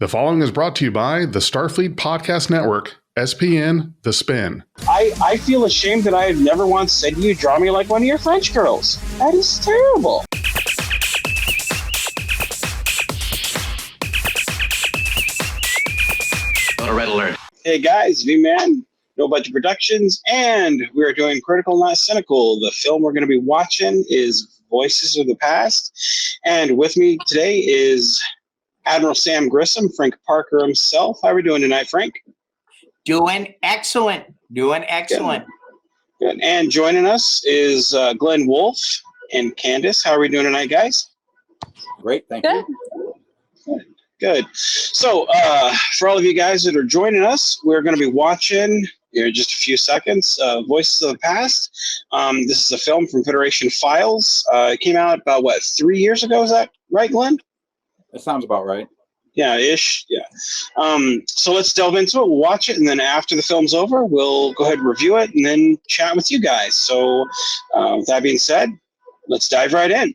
The following is brought to you by the Starfleet Podcast Network, SPN, The Spin. I feel ashamed that I have never once said to you, draw me like one of your French girls. That is terrible. Red alert. Hey guys, V-Man, No Budget Productions, and we're doing Critical-not-Cynical. The film we're going to be watching is Voices of the Past. And with me today is Admiral Sam Grissom, Frank Parker himself. How are we doing tonight, Frank? Doing excellent. Good. And joining us is Glenn Wolf and Candace. How are we doing tonight, guys? Great, thank you. Good. So, for all of you guys that are joining us, we're going to be watching here in just a few seconds, Voices of the Past. This is a film from Federation Files. It came out about, 3 years ago? Is that right, Glenn? That sounds about right. Yeah, ish. Yeah. So let's delve into it. We'll watch it, and then after the film's over, we'll go ahead and review it, and then chat with you guys. So, with that being said, let's dive right in.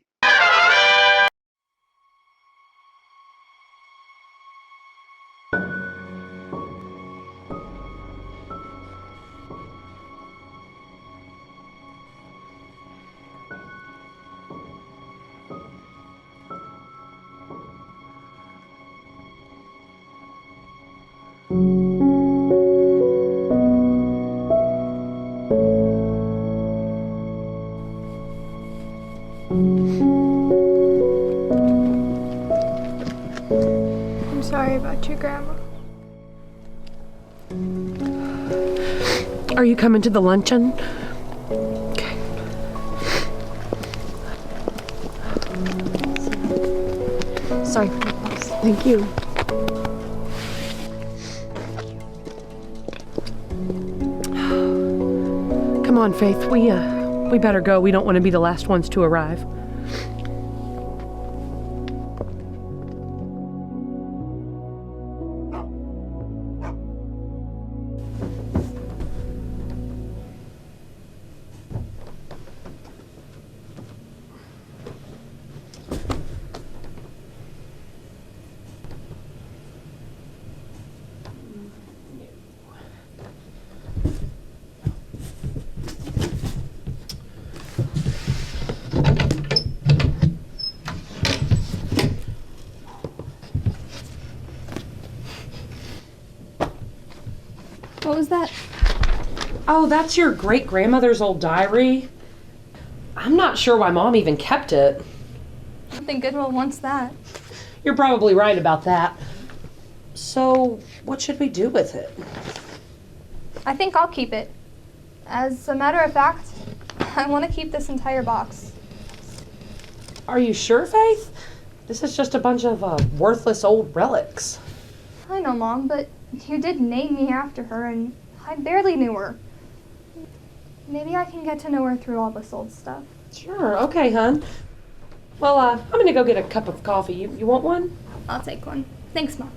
I'm sorry about your grandma. Are you coming to the luncheon? Okay. Sorry. Thank you. Come on, Faith. We better go. We don't want to be the last ones to arrive. What was that? Oh, that's your great-grandmother's old diary? I'm not sure why Mom even kept it. I don't think Goodwill wants that. You're probably right about that. So, what should we do with it? I think I'll keep it. As a matter of fact, I want to keep this entire box. Are you sure, Faith? This is just a bunch of worthless old relics. I know, Mom, but you did name me after her, and I barely knew her. Maybe I can get to know her through all this old stuff. Sure, okay, hon. Well, I'm gonna go get a cup of coffee. You want one? I'll take one. Thanks, Mom.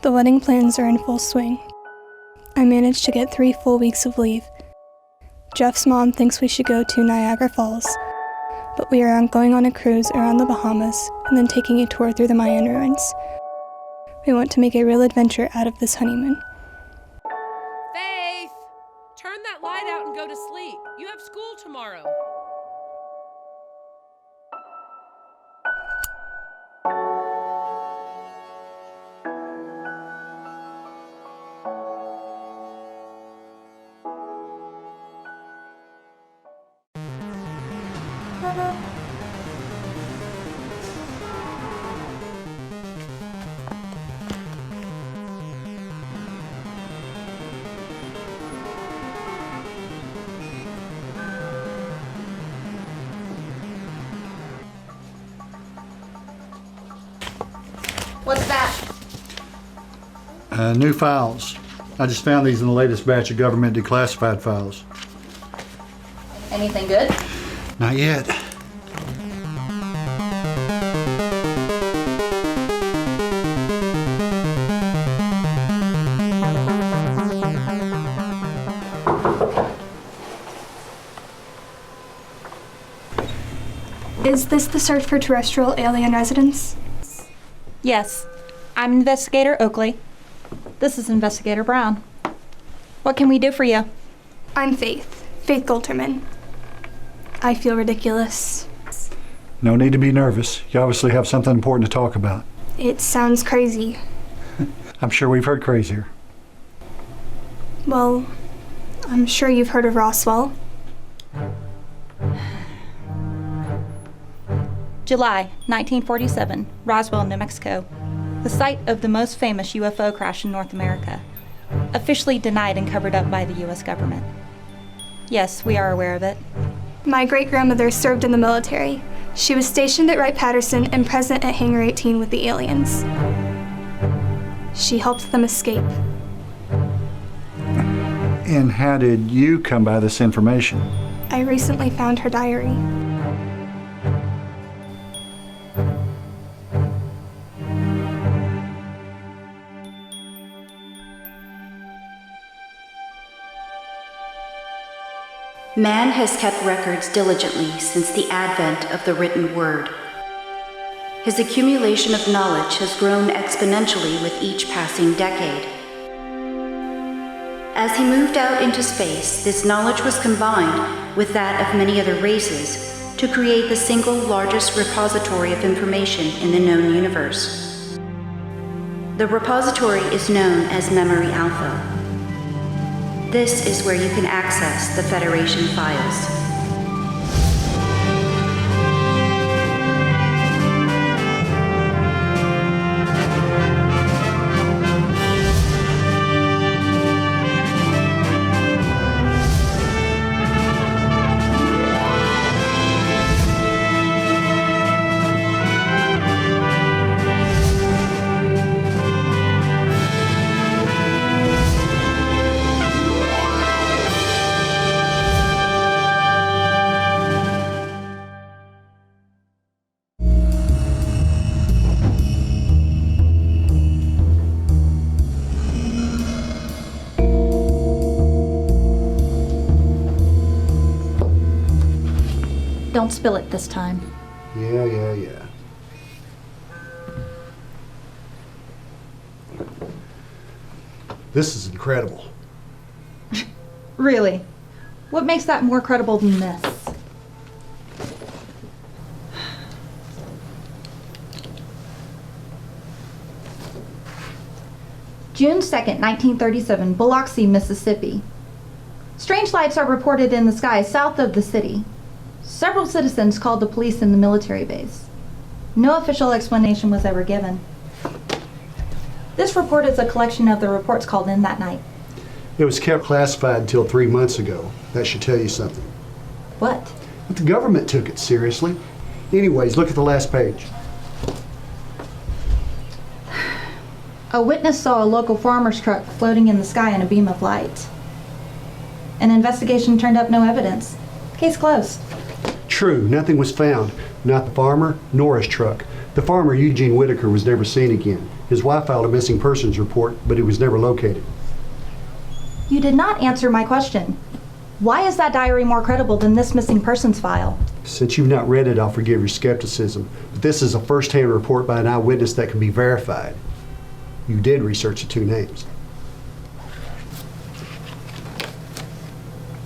The wedding plans are in full swing. I managed to get 3 full weeks of leave. Jeff's mom thinks we should go to Niagara Falls. but we are going on a cruise around the Bahamas and then taking a tour through the Mayan ruins. We want to make a real adventure out of this honeymoon. Faith! Turn that light out and go to sleep. You have school tomorrow. What's that? New files. I just found these in the latest batch of government declassified files. Anything good? Not yet. Is this the search for terrestrial alien residents? Yes. I'm Investigator Oakley. This is Investigator Brown. What can we do for you? I'm Faith Goldterman. I feel ridiculous. No need to be nervous. You obviously have something important to talk about. It sounds crazy. I'm sure we've heard crazier. Well, I'm sure you've heard of Roswell. July 1947, Roswell, New Mexico. The site of the most famous UFO crash in North America. Officially denied and covered up by the U.S. government. Yes, we are aware of it. My great-grandmother served in the military. She was stationed at Wright-Patterson and present at Hangar 18 with the aliens. She helped them escape. And how did you come by this information? I recently found her diary. Man has kept records diligently since the advent of the written word. His accumulation of knowledge has grown exponentially with each passing decade. As he moved out into space, this knowledge was combined with that of many other races to create the single largest repository of information in the known universe. The repository is known as Memory Alpha. This is where you can access the Federation files. Don't spill it this time. Yeah. This is incredible. Really? What makes that more credible than this? June 2nd, 1937, Biloxi, Mississippi. Strange lights are reported in the sky south of the city. Several citizens called the police in the military base. No official explanation was ever given. This report is a collection of the reports called in that night. It was kept classified until 3 months ago. That should tell you something. What? But the government took it seriously. Anyways, look at the last page. A witness saw a local farmer's truck floating in the sky in a beam of light. An investigation turned up no evidence. Case closed. True, nothing was found. Not the farmer, nor his truck. The farmer, Eugene Whitaker, was never seen again. His wife filed a missing persons report, but he was never located. You did not answer my question. Why is that diary more credible than this missing persons file? Since you've not read it, I'll forgive your skepticism. But this is a first-hand report by an eyewitness that can be verified. You did research the two names.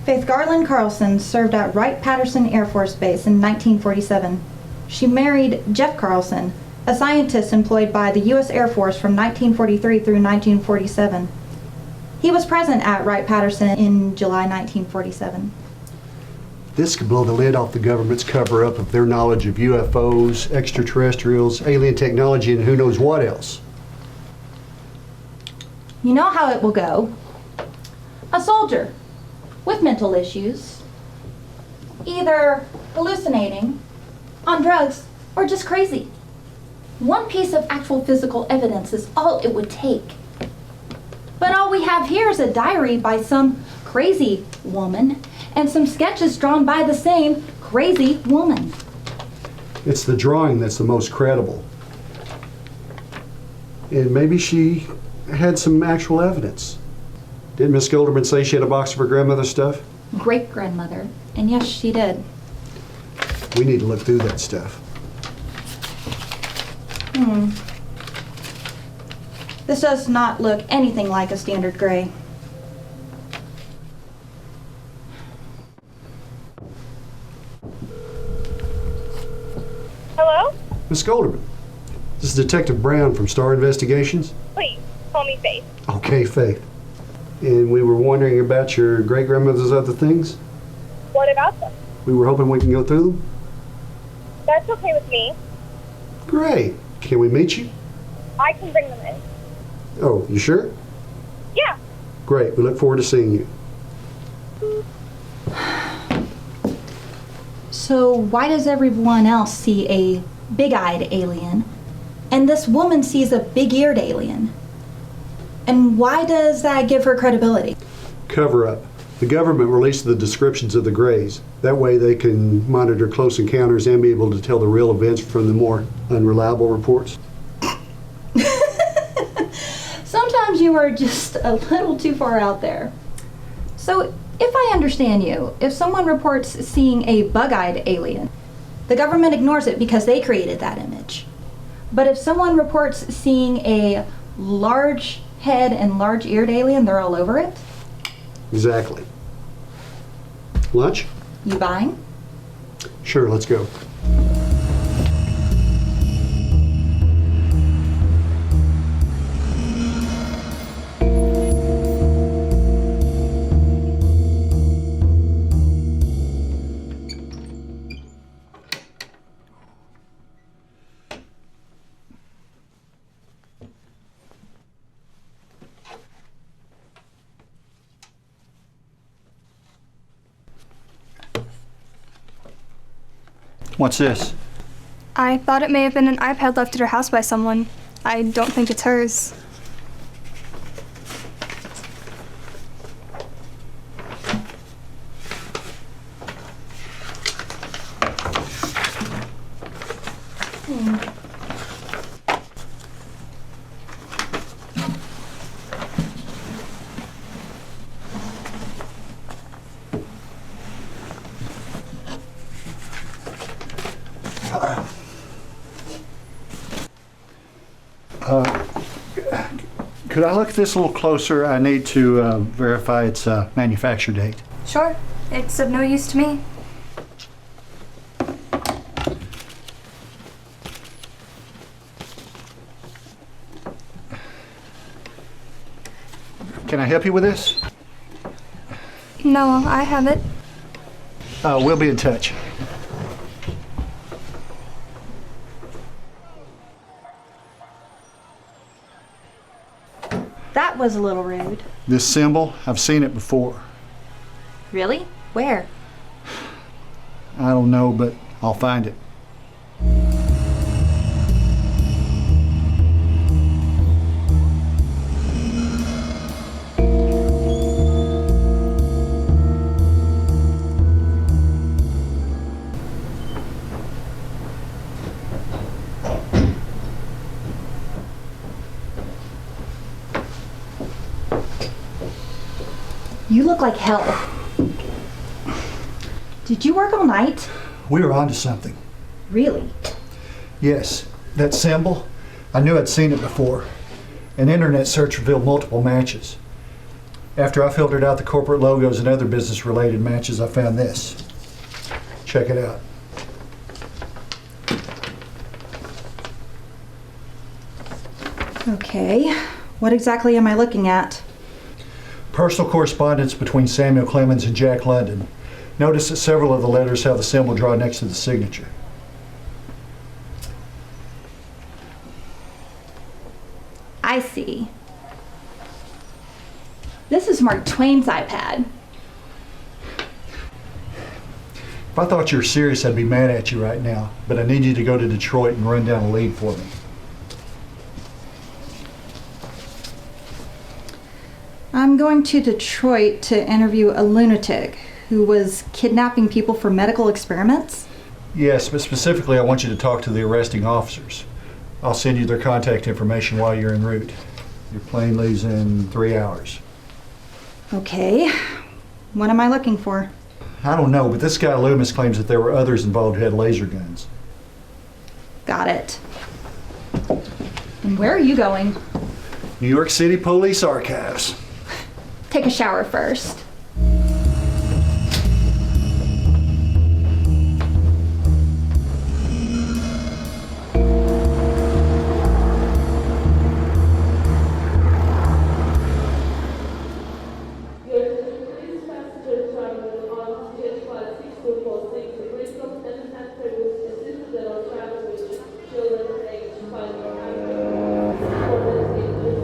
Faith Garland Carlson served at Wright-Patterson Air Force Base in 1947. She married Jeff Carlson, a scientist employed by the U.S. Air Force from 1943 through 1947. He was present at Wright-Patterson in July 1947. This could blow the lid off the government's cover-up of their knowledge of UFOs, extraterrestrials, alien technology, and who knows what else. You know how it will go. A soldier with mental issues, either hallucinating, on drugs, or just crazy. One piece of actual physical evidence is all it would take. But all we have here is a diary by some crazy woman and some sketches drawn by the same crazy woman. It's the drawing that's the most credible. And maybe she had some actual evidence. Didn't Miss Golderman say she had a box of her grandmother's stuff? Great-grandmother. And yes, she did. We need to look through that stuff. This does not look anything like a standard gray. Hello? Miss Golderman, this is Detective Brown from Star Investigations. Please, call me Faith. Okay, Faith. And we were wondering about your great-grandmother's other things. What about them? We were hoping we can go through them. That's okay with me. Great. Can we meet you? I can bring them in. Oh, you sure? Yeah. Great. We look forward to seeing you. So why does everyone else see a big-eyed alien, and this woman sees a big-eared alien? And why does that give her credibility? Cover up. The government released the descriptions of the grays. That way they can monitor close encounters and be able to tell the real events from the more unreliable reports. Sometimes you are just a little too far out there. So if I understand you, if someone reports seeing a bug-eyed alien, the government ignores it because they created that image. But if someone reports seeing a large head and large-eared alien, they're all over it? Exactly. Lunch? You buying? Sure, let's go. What's this? I thought it may have been an iPad left at her house by someone. I don't think it's hers. Could I look at this a little closer? I need to verify its manufacture date. Sure, it's of no use to me. Can I help you with this? No, I have it. We'll be in touch. That was a little rude. This symbol, I've seen it before. Really? Where? I don't know, but I'll find it. You look like hell. Did you work all night? We were onto something. Really? Yes, that symbol, I knew I'd seen it before. An internet search revealed multiple matches. After I filtered out the corporate logos and other business-related matches, I found this. Check it out. Okay, what exactly am I looking at? Personal correspondence between Samuel Clemens and Jack London. Notice that several of the letters have the symbol drawn next to the signature. I see. This is Mark Twain's iPad. If I thought you were serious, I'd be mad at you right now, but I need you to go to Detroit and run down a lead for me. I'm going to Detroit to interview a lunatic who was kidnapping people for medical experiments. Yes, but specifically I want you to talk to the arresting officers. I'll send you their contact information while you're en route. Your plane leaves in 3 hours. Okay, what am I looking for? I don't know, but this guy Loomis claims that there were others involved who had laser guns. Got it. And where are you going? New York City Police Archives. Take a shower first.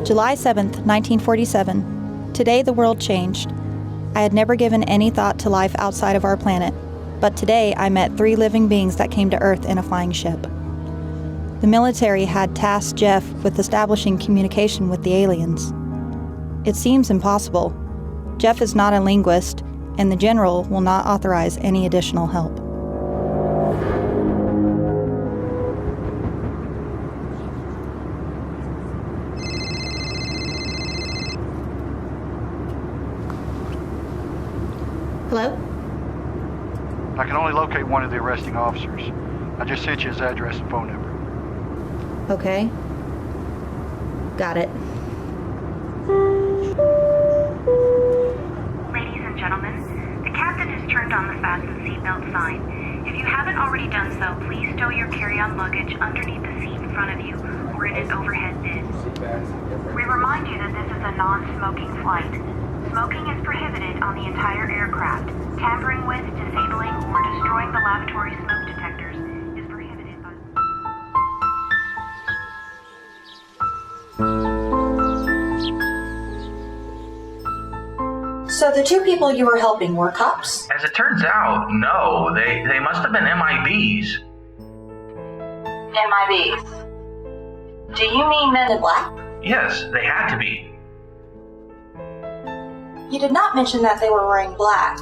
July 7th, 1947. Today the world changed. I had never given any thought to life outside of our planet, but today I met 3 living beings that came to Earth in a flying ship. The military had tasked Jeff with establishing communication with the aliens. It seems impossible. Jeff is not a linguist, and the general will not authorize any additional help. Hello? I can only locate one of the arresting officers. I just sent you his address and phone number. Okay. Got it. Ladies and gentlemen, the captain has turned on the fasten seatbelt sign. If you haven't already done so, please stow your carry-on luggage underneath the seat in front of you or in an overhead bin. We remind you that this is a non-smoking flight. Smoking is prohibited on the entire aircraft. Tampering with, disabling, or destroying the lavatory smoke detectors is prohibited by... So the 2 people you were helping were cops? As it turns out, no. They must have been MIBs. MIBs. Do you mean Men in Black? Yes, they had to be. You did not mention that they were wearing black.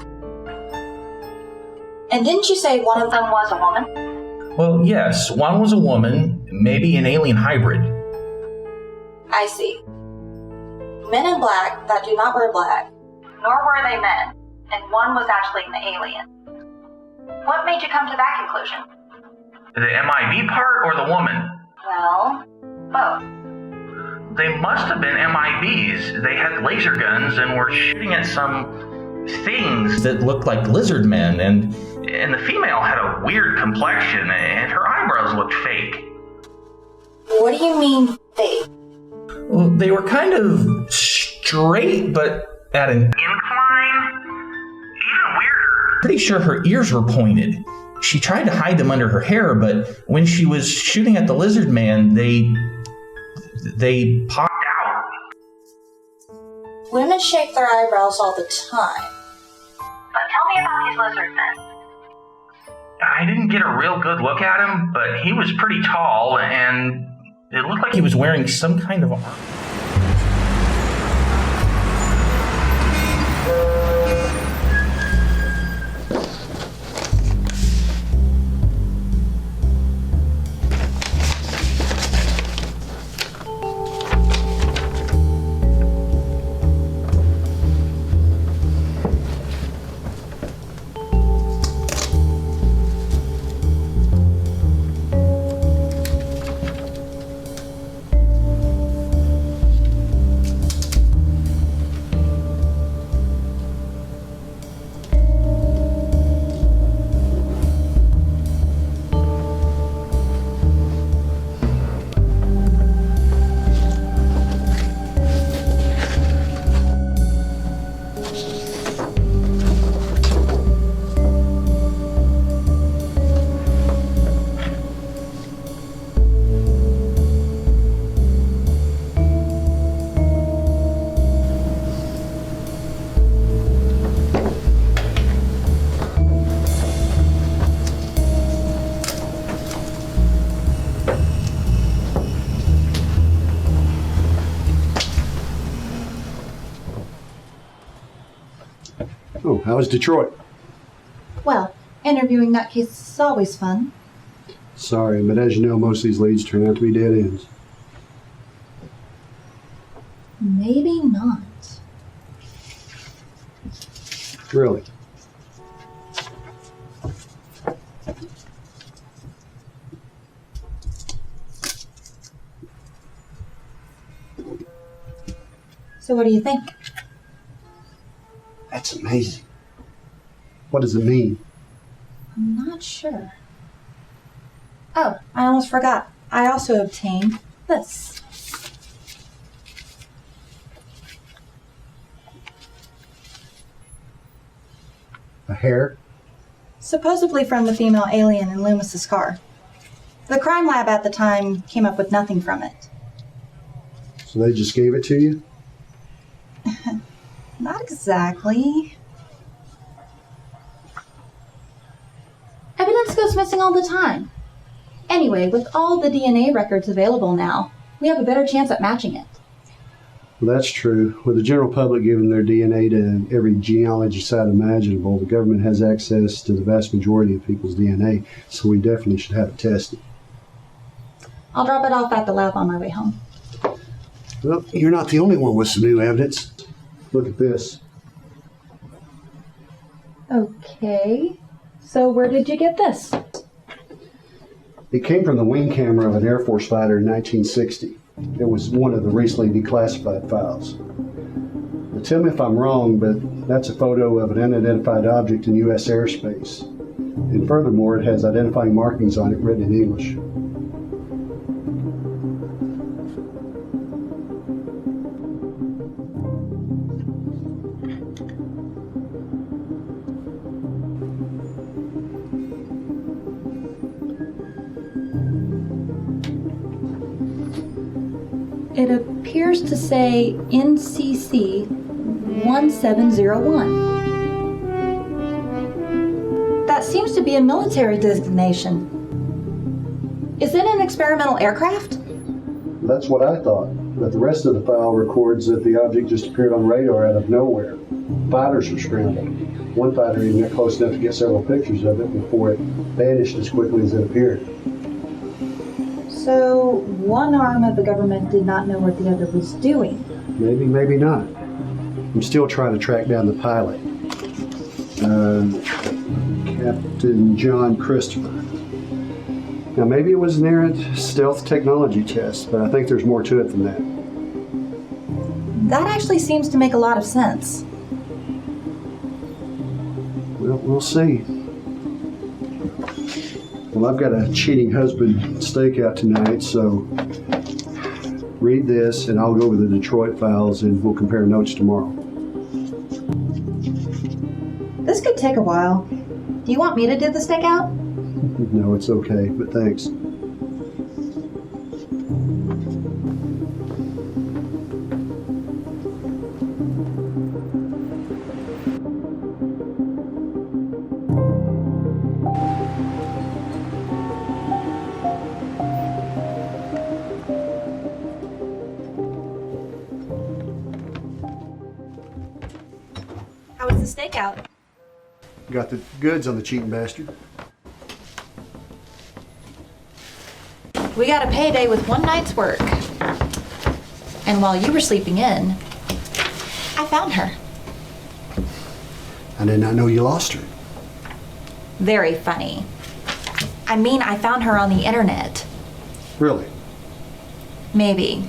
And didn't you say one of them was a woman? Well, yes, one was a woman, maybe an alien hybrid. I see. Men in black that do not wear black, nor were they men, and one was actually an alien. What made you come to that conclusion? The MIB part or the woman? Well, both. They must have been MIBs. They had laser guns and were shooting at some things that looked like lizard men, and the female had a weird complexion, and her eyebrows looked fake. What do you mean, fake? Well, they were kind of straight, but at an incline. Even weirder. Pretty sure her ears were pointed. She tried to hide them under her hair, but when she was shooting at the lizard man, they popped out. Women shake their eyebrows all the time. But tell me about these lizard men. I didn't get a real good look at him, but he was pretty tall, and it looked like he was wearing some kind of armor. Oh, how was Detroit? Well, interviewing nutcases is always fun. Sorry, but as you know, most of these leads turn out to be dead ends. Maybe not. Really? So what do you think? That's amazing. What does it mean? I'm not sure. Oh, I almost forgot. I also obtained this. A hair? Supposedly from the female alien in Loomis's car. The crime lab at the time came up with nothing from it. So they just gave it to you? Not exactly. Evidence goes missing all the time. Anyway, with all the DNA records available now, we have a better chance at matching it. Well, that's true. With the general public giving their DNA to every genealogy site imaginable, the government has access to the vast majority of people's DNA, so we definitely should have it tested. I'll drop it off at the lab on my way home. Well, you're not the only one with some new evidence. Look at this. Okay. So where did you get this? It came from the wing camera of an Air Force fighter in 1960. It was one of the recently declassified files. Now, tell me if I'm wrong, but that's a photo of an unidentified object in U.S. airspace. And furthermore, it has identifying markings on it written in English. It appears to say NCC 1701. That seems to be a military designation. Is it an experimental aircraft? That's what I thought, but the rest of the file records that the object just appeared on radar out of nowhere. Fighters were scrambled. One fighter even got close enough to get several pictures of it before it vanished as quickly as it appeared. So one arm of the government did not know what the other was doing. Maybe, maybe not. I'm still trying to track down the pilot. Captain John Christopher. Now, maybe it was an errant stealth technology test, but I think there's more to it than that. That actually seems to make a lot of sense. Well, we'll see. Well, I've got a cheating husband stakeout tonight, so read this and I'll go over the Detroit files and we'll compare notes tomorrow. This could take a while. Do you want me to do the stakeout? No, it's okay, but thanks. How was the stakeout? Got the goods on the cheating bastard. We got a payday with one night's work. And while you were sleeping in, I found her. I did not know you lost her. Very funny. I mean, I found her on the internet. Really? Maybe.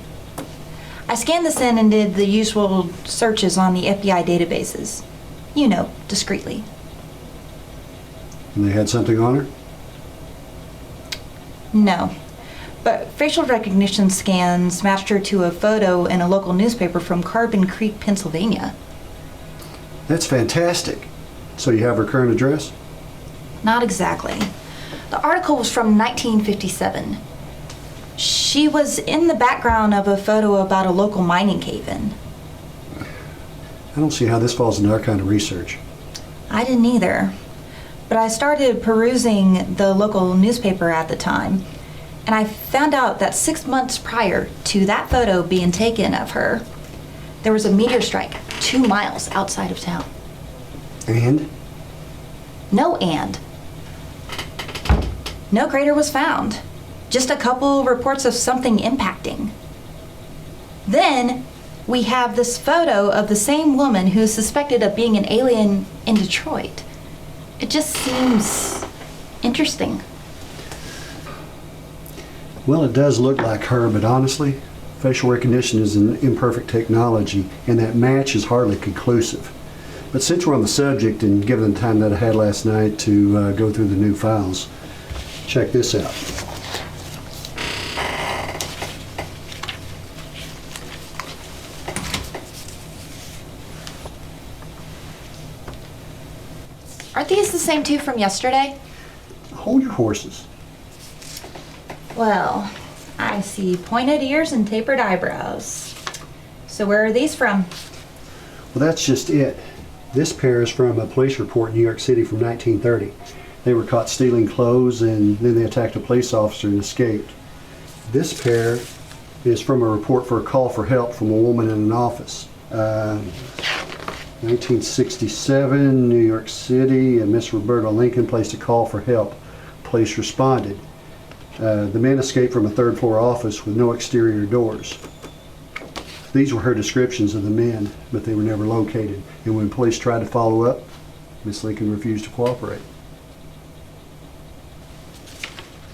I scanned this in and did the usual searches on the FBI databases. You know, discreetly. And they had something on her? No. But facial recognition scans matched her to a photo in a local newspaper from Carbon Creek, Pennsylvania. That's fantastic. So you have her current address? Not exactly. The article was from 1957. She was in the background of a photo about a local mining cave-in. I don't see how this falls into our kind of research. I didn't either. But I started perusing the local newspaper at the time, and I found out that 6 months prior to that photo being taken of her, there was a meteor strike 2 miles outside of town. And? No and. No crater was found. Just a couple reports of something impacting. Then we have this photo of the same woman who is suspected of being an alien in Detroit. It just seems interesting. Well, it does look like her, but honestly, facial recognition is an imperfect technology, and that match is hardly conclusive. But since we're on the subject, and given the time that I had last night to go through the new files, check this out. Aren't these the same two from yesterday? Hold your horses. Well, I see pointed ears and tapered eyebrows. So where are these from? Well, that's just it. This pair is from a police report in New York City from 1930. They were caught stealing clothes and then they attacked a police officer and escaped. This pair is from a report for a call for help from a woman in an office. 1967, New York City, and Miss Roberta Lincoln placed a call for help. Police responded. The men escaped from a third-floor office with no exterior doors. These were her descriptions of the men, but they were never located. And when police tried to follow up, Miss Lincoln refused to cooperate.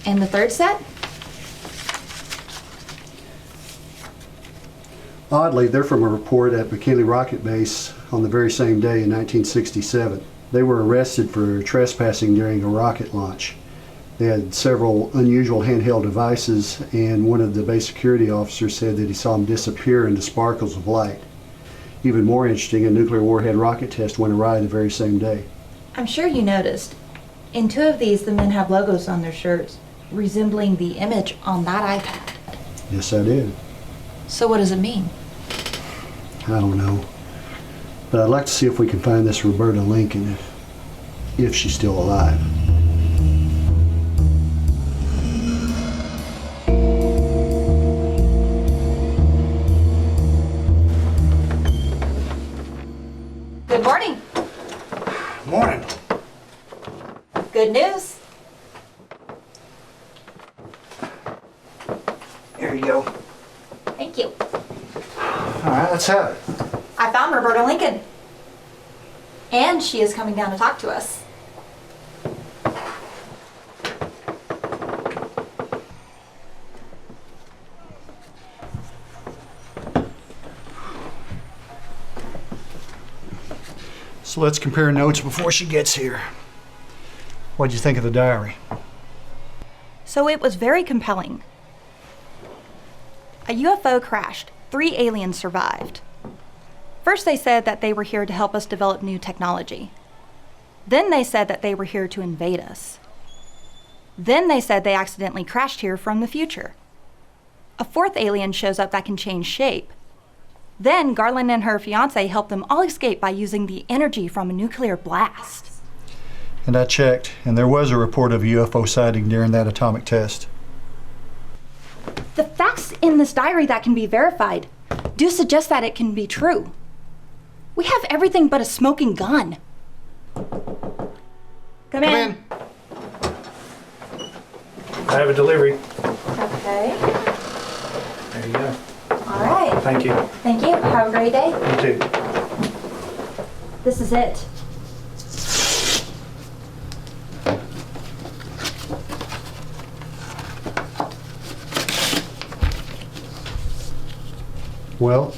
And the third set? Oddly, they're from a report at McKinley Rocket Base on the very same day in 1967. They were arrested for trespassing during a rocket launch. They had several unusual handheld devices, and one of the base security officers said that he saw them disappear into sparkles of light. Even more interesting, a nuclear warhead rocket test went awry the very same day. I'm sure you noticed. In two of these, the men have logos on their shirts, resembling the image on that iPad. Yes, I did. So what does it mean? I don't know. But I'd like to see if we can find this Roberta Lincoln, if she's still alive. Good morning. Morning. Good news. Here you go. Thank you. All right, let's have it. I found Roberta Lincoln. And she is coming down to talk to us. So let's compare notes before she gets here. What'd you think of the diary? So it was very compelling. A UFO crashed. 3 aliens survived. First they said that they were here to help us develop new technology. Then they said that they were here to invade us. Then they said they accidentally crashed here from the future. A 4th alien shows up that can change shape. Then Garland and her fiancé helped them all escape by using the energy from a nuclear blast. And I checked, and there was a report of a UFO sighting during that atomic test. The facts in this diary that can be verified do suggest that it can be true. We have everything but a smoking gun. Come in. I have a delivery. Okay. There you go. All right. Thank you. Thank you. Have a great day. You too. This is it. Well,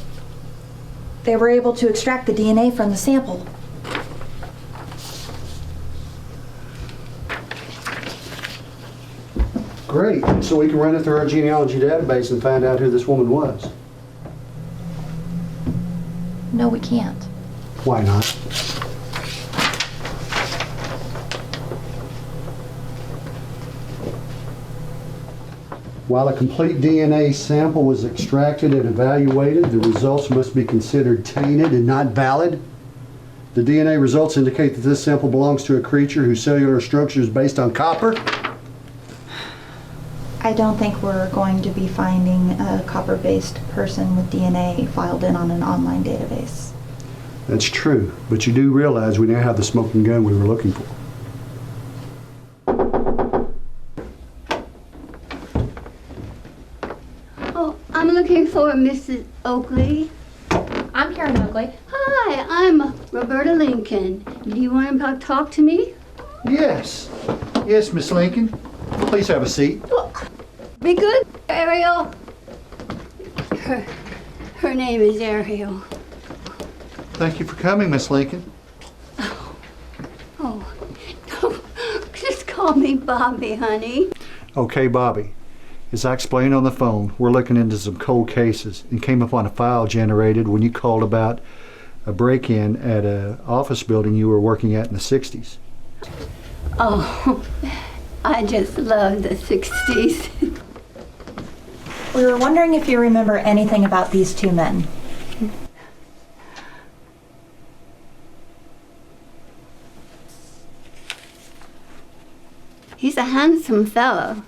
They were able to extract the DNA from the sample. great. So we can run it through our genealogy database and find out who this woman was. No, we can't. Why not? While a complete DNA sample was extracted and evaluated, the results must be considered tainted and not valid. The DNA results indicate that this sample belongs to a creature whose cellular structure is based on copper. I don't think we're going to be finding a copper-based person with DNA filed in on an online database. That's true, but you do realize we now have the smoking gun we were looking for. Oh, I'm looking for Mrs. Oakley. I'm Karen Oakley. Hi, I'm Roberta Lincoln. Do you want to talk to me? Yes. Yes, Miss Lincoln. Please have a seat. Be good, Ariel. Her name is Ariel. Thank you for coming, Miss Lincoln. Oh, just call me Bobby, honey. Okay, Bobby. As I explained on the phone, we're looking into some cold cases and came upon a file generated when you called about a break-in at an office building you were working at in the 60s. Oh, I just love the 60s. We were wondering if you remember anything about these two men. He's a handsome fellow.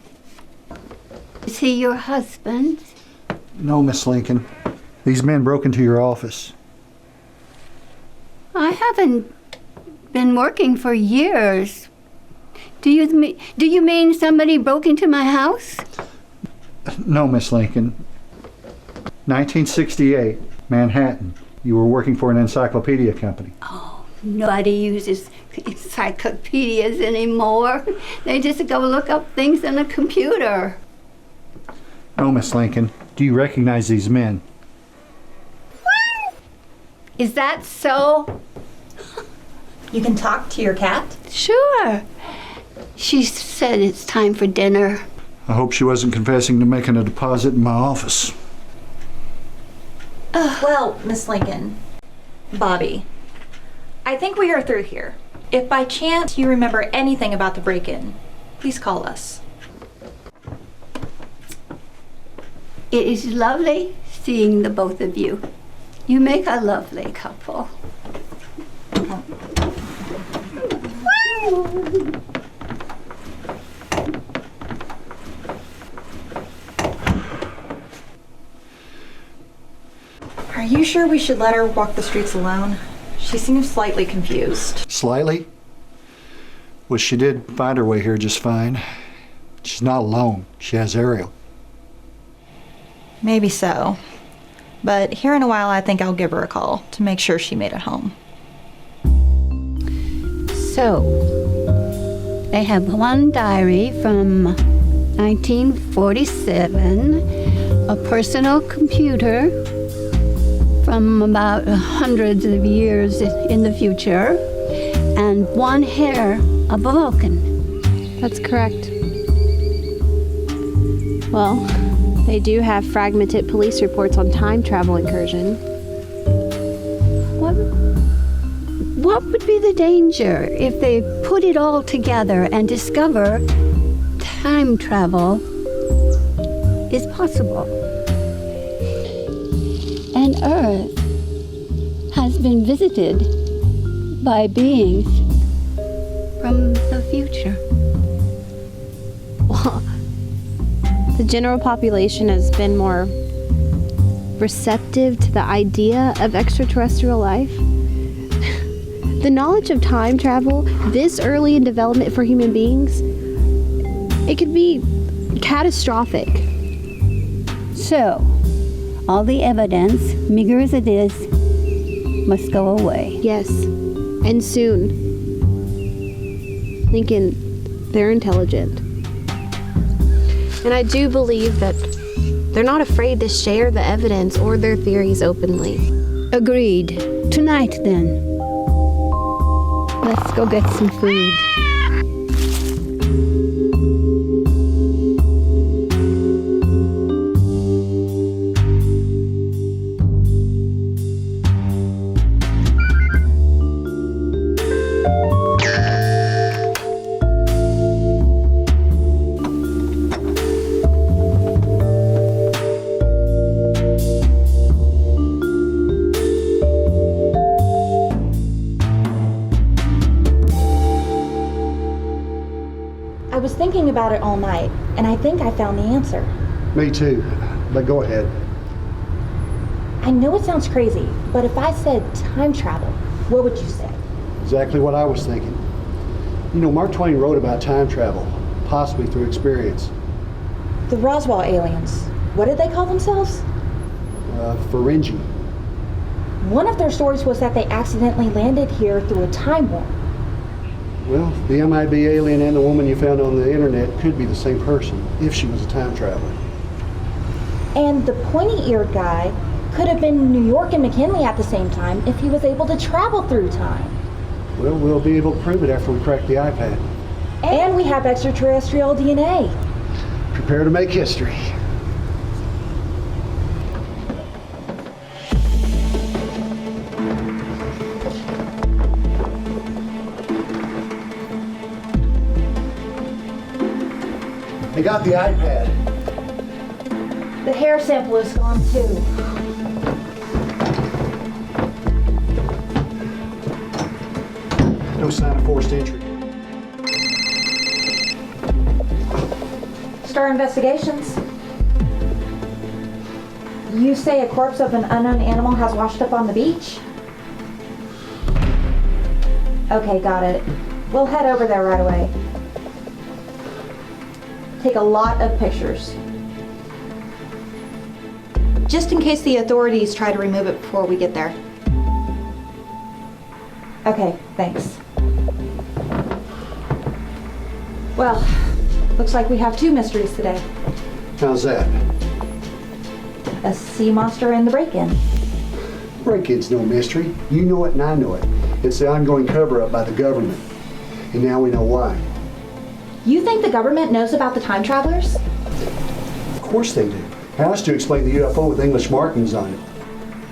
Is he your husband? No, Miss Lincoln. These men broke into your office. I haven't been working for years. Do you mean somebody broke into my house? No, Miss Lincoln. 1968, Manhattan. You were working for an encyclopedia company. Oh, nobody uses encyclopedias anymore. They just go look up things on a computer. No, Miss Lincoln. Do you recognize these men? Is that so? You can talk to your cat? Sure. She said it's time for dinner. I hope she wasn't confessing to making a deposit in my office. Well, Miss Lincoln, Bobby, I think we are through here. If by chance you remember anything about the break-in, please call us. It is lovely seeing the both of you. You make a lovely couple. Are you sure we should let her walk the streets alone? She seems slightly confused. Slightly? Well, she did find her way here just fine. She's not alone. She has Ariel. Maybe so. But here in a while, I think I'll give her a call to make sure she made it home. So, they have one diary from 1947, a personal computer from about hundreds of years in the future, and one hair of a Vulcan. That's correct. Well, they do have fragmented police reports on time travel incursion. What would be the danger if they put it all together and discover time travel is possible? And Earth has been visited by beings from the future. Well, the general population has been more receptive to the idea of extraterrestrial life. The knowledge of time travel this early in development for human beings, it could be catastrophic. So, all the evidence, meager as it is, must go away. Yes, and soon. Lincoln, they're intelligent. And I do believe that they're not afraid to share the evidence or their theories openly. Agreed. Tonight, then. Let's go get some food. I was thinking about it all night, and I think I found the answer. Me too, but go ahead. I know it sounds crazy, but if I said time travel, what would you say? Exactly what I was thinking. You know, Mark Twain wrote about time travel, possibly through experience. The Roswell aliens, what did they call themselves? Ferengi. One of their stories was that they accidentally landed here through a time warp. Well, the MIB alien and the woman you found on the internet could be the same person if she was a time traveler. And the pointy-eared guy could have been in New York and McKinley at the same time if he was able to travel through time. Well, we'll be able to prove it after we crack the iPad. And we have extraterrestrial DNA. Prepare to make history. I got the iPad. The hair sample is gone too. No sign of forced entry. Star Investigations. You say a corpse of an unknown animal has washed up on the beach? Okay, got it. We'll head over there right away. Take a lot of pictures. Just in case the authorities try to remove it before we get there. Okay, thanks. Well, looks like we have two mysteries today. How's that? A sea monster and the break-in. Break-in's no mystery. You know it and I know it. It's the ongoing cover-up by the government. And now we know why. You think the government knows about the time travelers? Of course they do. How else to explain the UFO with English markings on it?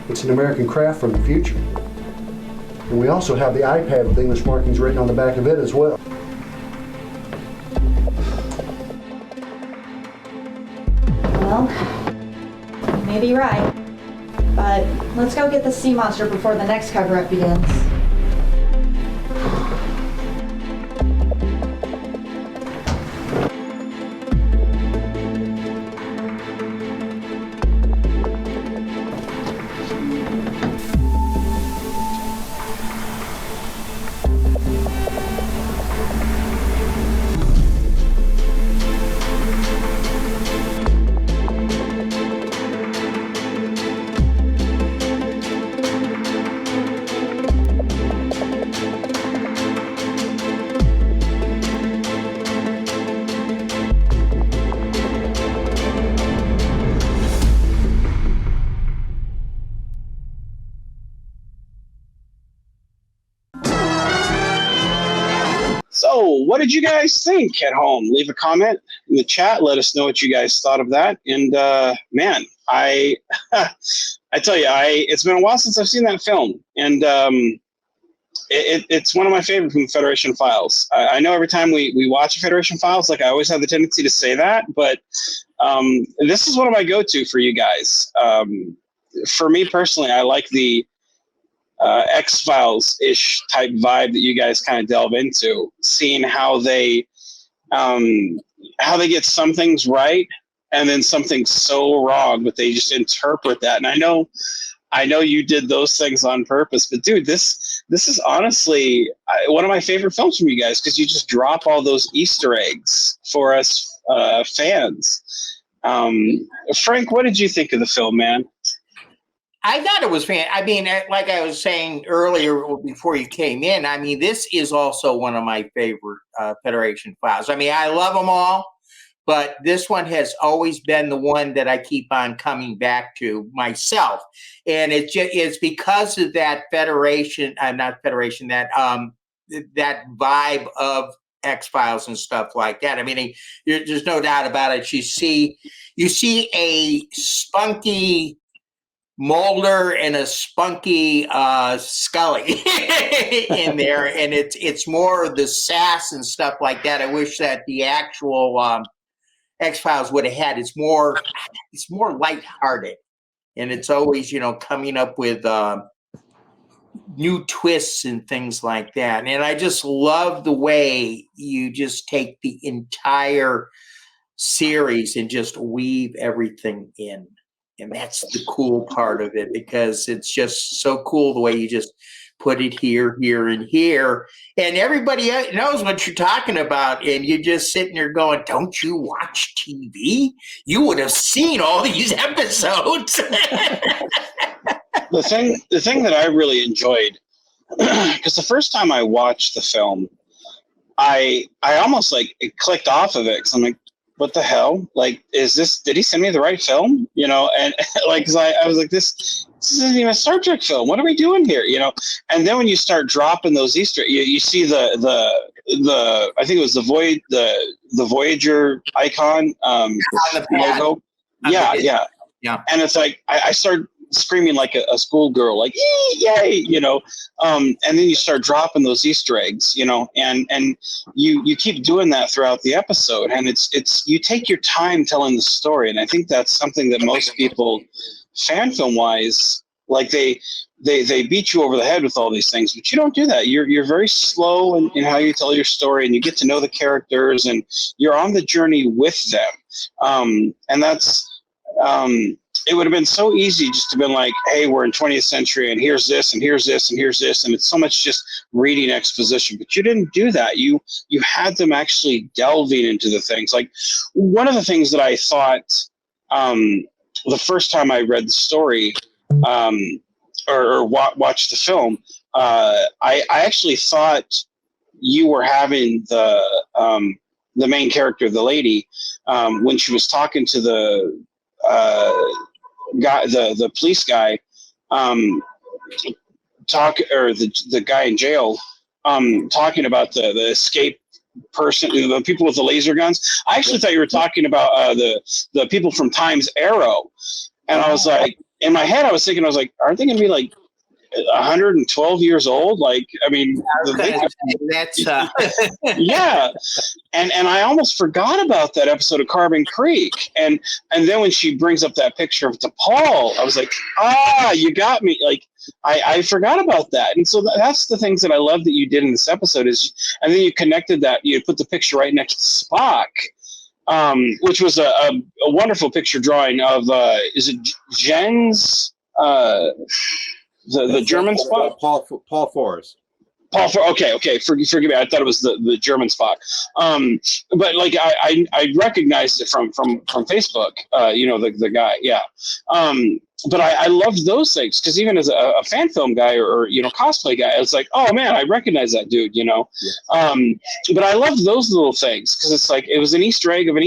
It's an American craft from the future. And we also have the iPad with English markings written on the back of it as well. Well, you may be right. But let's go get the sea monster before the next cover-up begins. So, what did you guys think at home? Leave a comment in the chat. Let us know what you guys thought of that. And man, I tell you, it's been a while since I've seen that film, and it's one of my favorite from the Federation Files. I know every time we watch Federation Files, like I always have the tendency to say that, but this is one of my go-to for you guys. For me personally, I like the X-Files-ish type vibe that you guys kind of delve into, seeing how they get some things right and then something so wrong, but they just interpret that. And I know you did those things on purpose, but dude, this is honestly one of my favorite films from you guys, because you just drop all those Easter eggs for us fans. Frank, what did you think of the film, man? I thought it was I mean, like I was saying earlier before you came in, I mean, this is also one of my favorite Federation Files. I mean, I love them all, but this one has always been the one that I keep on coming back to myself. And it's because of that Federation, that vibe of X-Files and stuff like that. I mean, there's no doubt about it. You see a spunky Mulder and a spunky Scully in there, and it's more of the sass and stuff like that. I wish that the actual X-Files would have had. It's more lighthearted, and it's always coming up with new twists and things like that. And I just love the way you just take the entire series and just weave everything in. And that's the cool part of it, because it's just so cool the way you just put it here, here, and here. And everybody knows what you're talking about. And you're just sitting there going, don't you watch TV? You would have seen all these episodes. The thing that I really enjoyed, because the first time I watched the film, I almost like it clicked off of it, because I'm like, what the hell? Like, did he send me the right film? You know, and like, 'cause I was like, this isn't even a Star Trek film. What are we doing here? You know? And then when you start dropping those Easter, you see the I think it was the Voyager icon logo. Yeah. And it's like I started screaming like a schoolgirl, like yay, you know. And then you start dropping those Easter eggs, you know, and you keep doing that throughout the episode, and it's you take your time telling the story, and I think that's something that most people, fan film wise, like they beat you over the head with all these things, but you don't do that. You're very slow in how you tell your story, and you get to know the characters, and you're on the journey with them, and that's. It would have been so easy just to been like, hey, we're in 20th century, and here's this, and here's this, and here's this, and it's so much just reading exposition. But you didn't do that. You had them actually delving into the things. Like, one of the things that I thought the first time I read the story or watched the film, I actually thought you were having the main character, the lady, when she was talking to the guy, the police guy, the guy in jail, talking about the escape person, the people with the laser guns. I actually thought you were talking about the people from Time's Arrow, and I was like, in my head, I was thinking, aren't they going to be like 112 years old? Like, I mean, that's yeah. And I almost forgot about that episode of Carbon Creek. And then when she brings up that picture of DePaul, I was like, you got me. Like, I forgot about that. And so that's the things that I love that you did in this episode is, and then you connected that, you put the picture right next to Spock, which was a wonderful picture drawing of, is it Jen's, the German Spock? Paul Forrest. Okay. Forgive me. I thought it was the German Spock. But like I recognized it from Facebook. The guy. Yeah. But I loved those things, because even as a fan film guy or cosplay guy, it's like, oh man, I recognize that dude. Yeah. But I loved those little things, because it's like it was an Easter egg of, and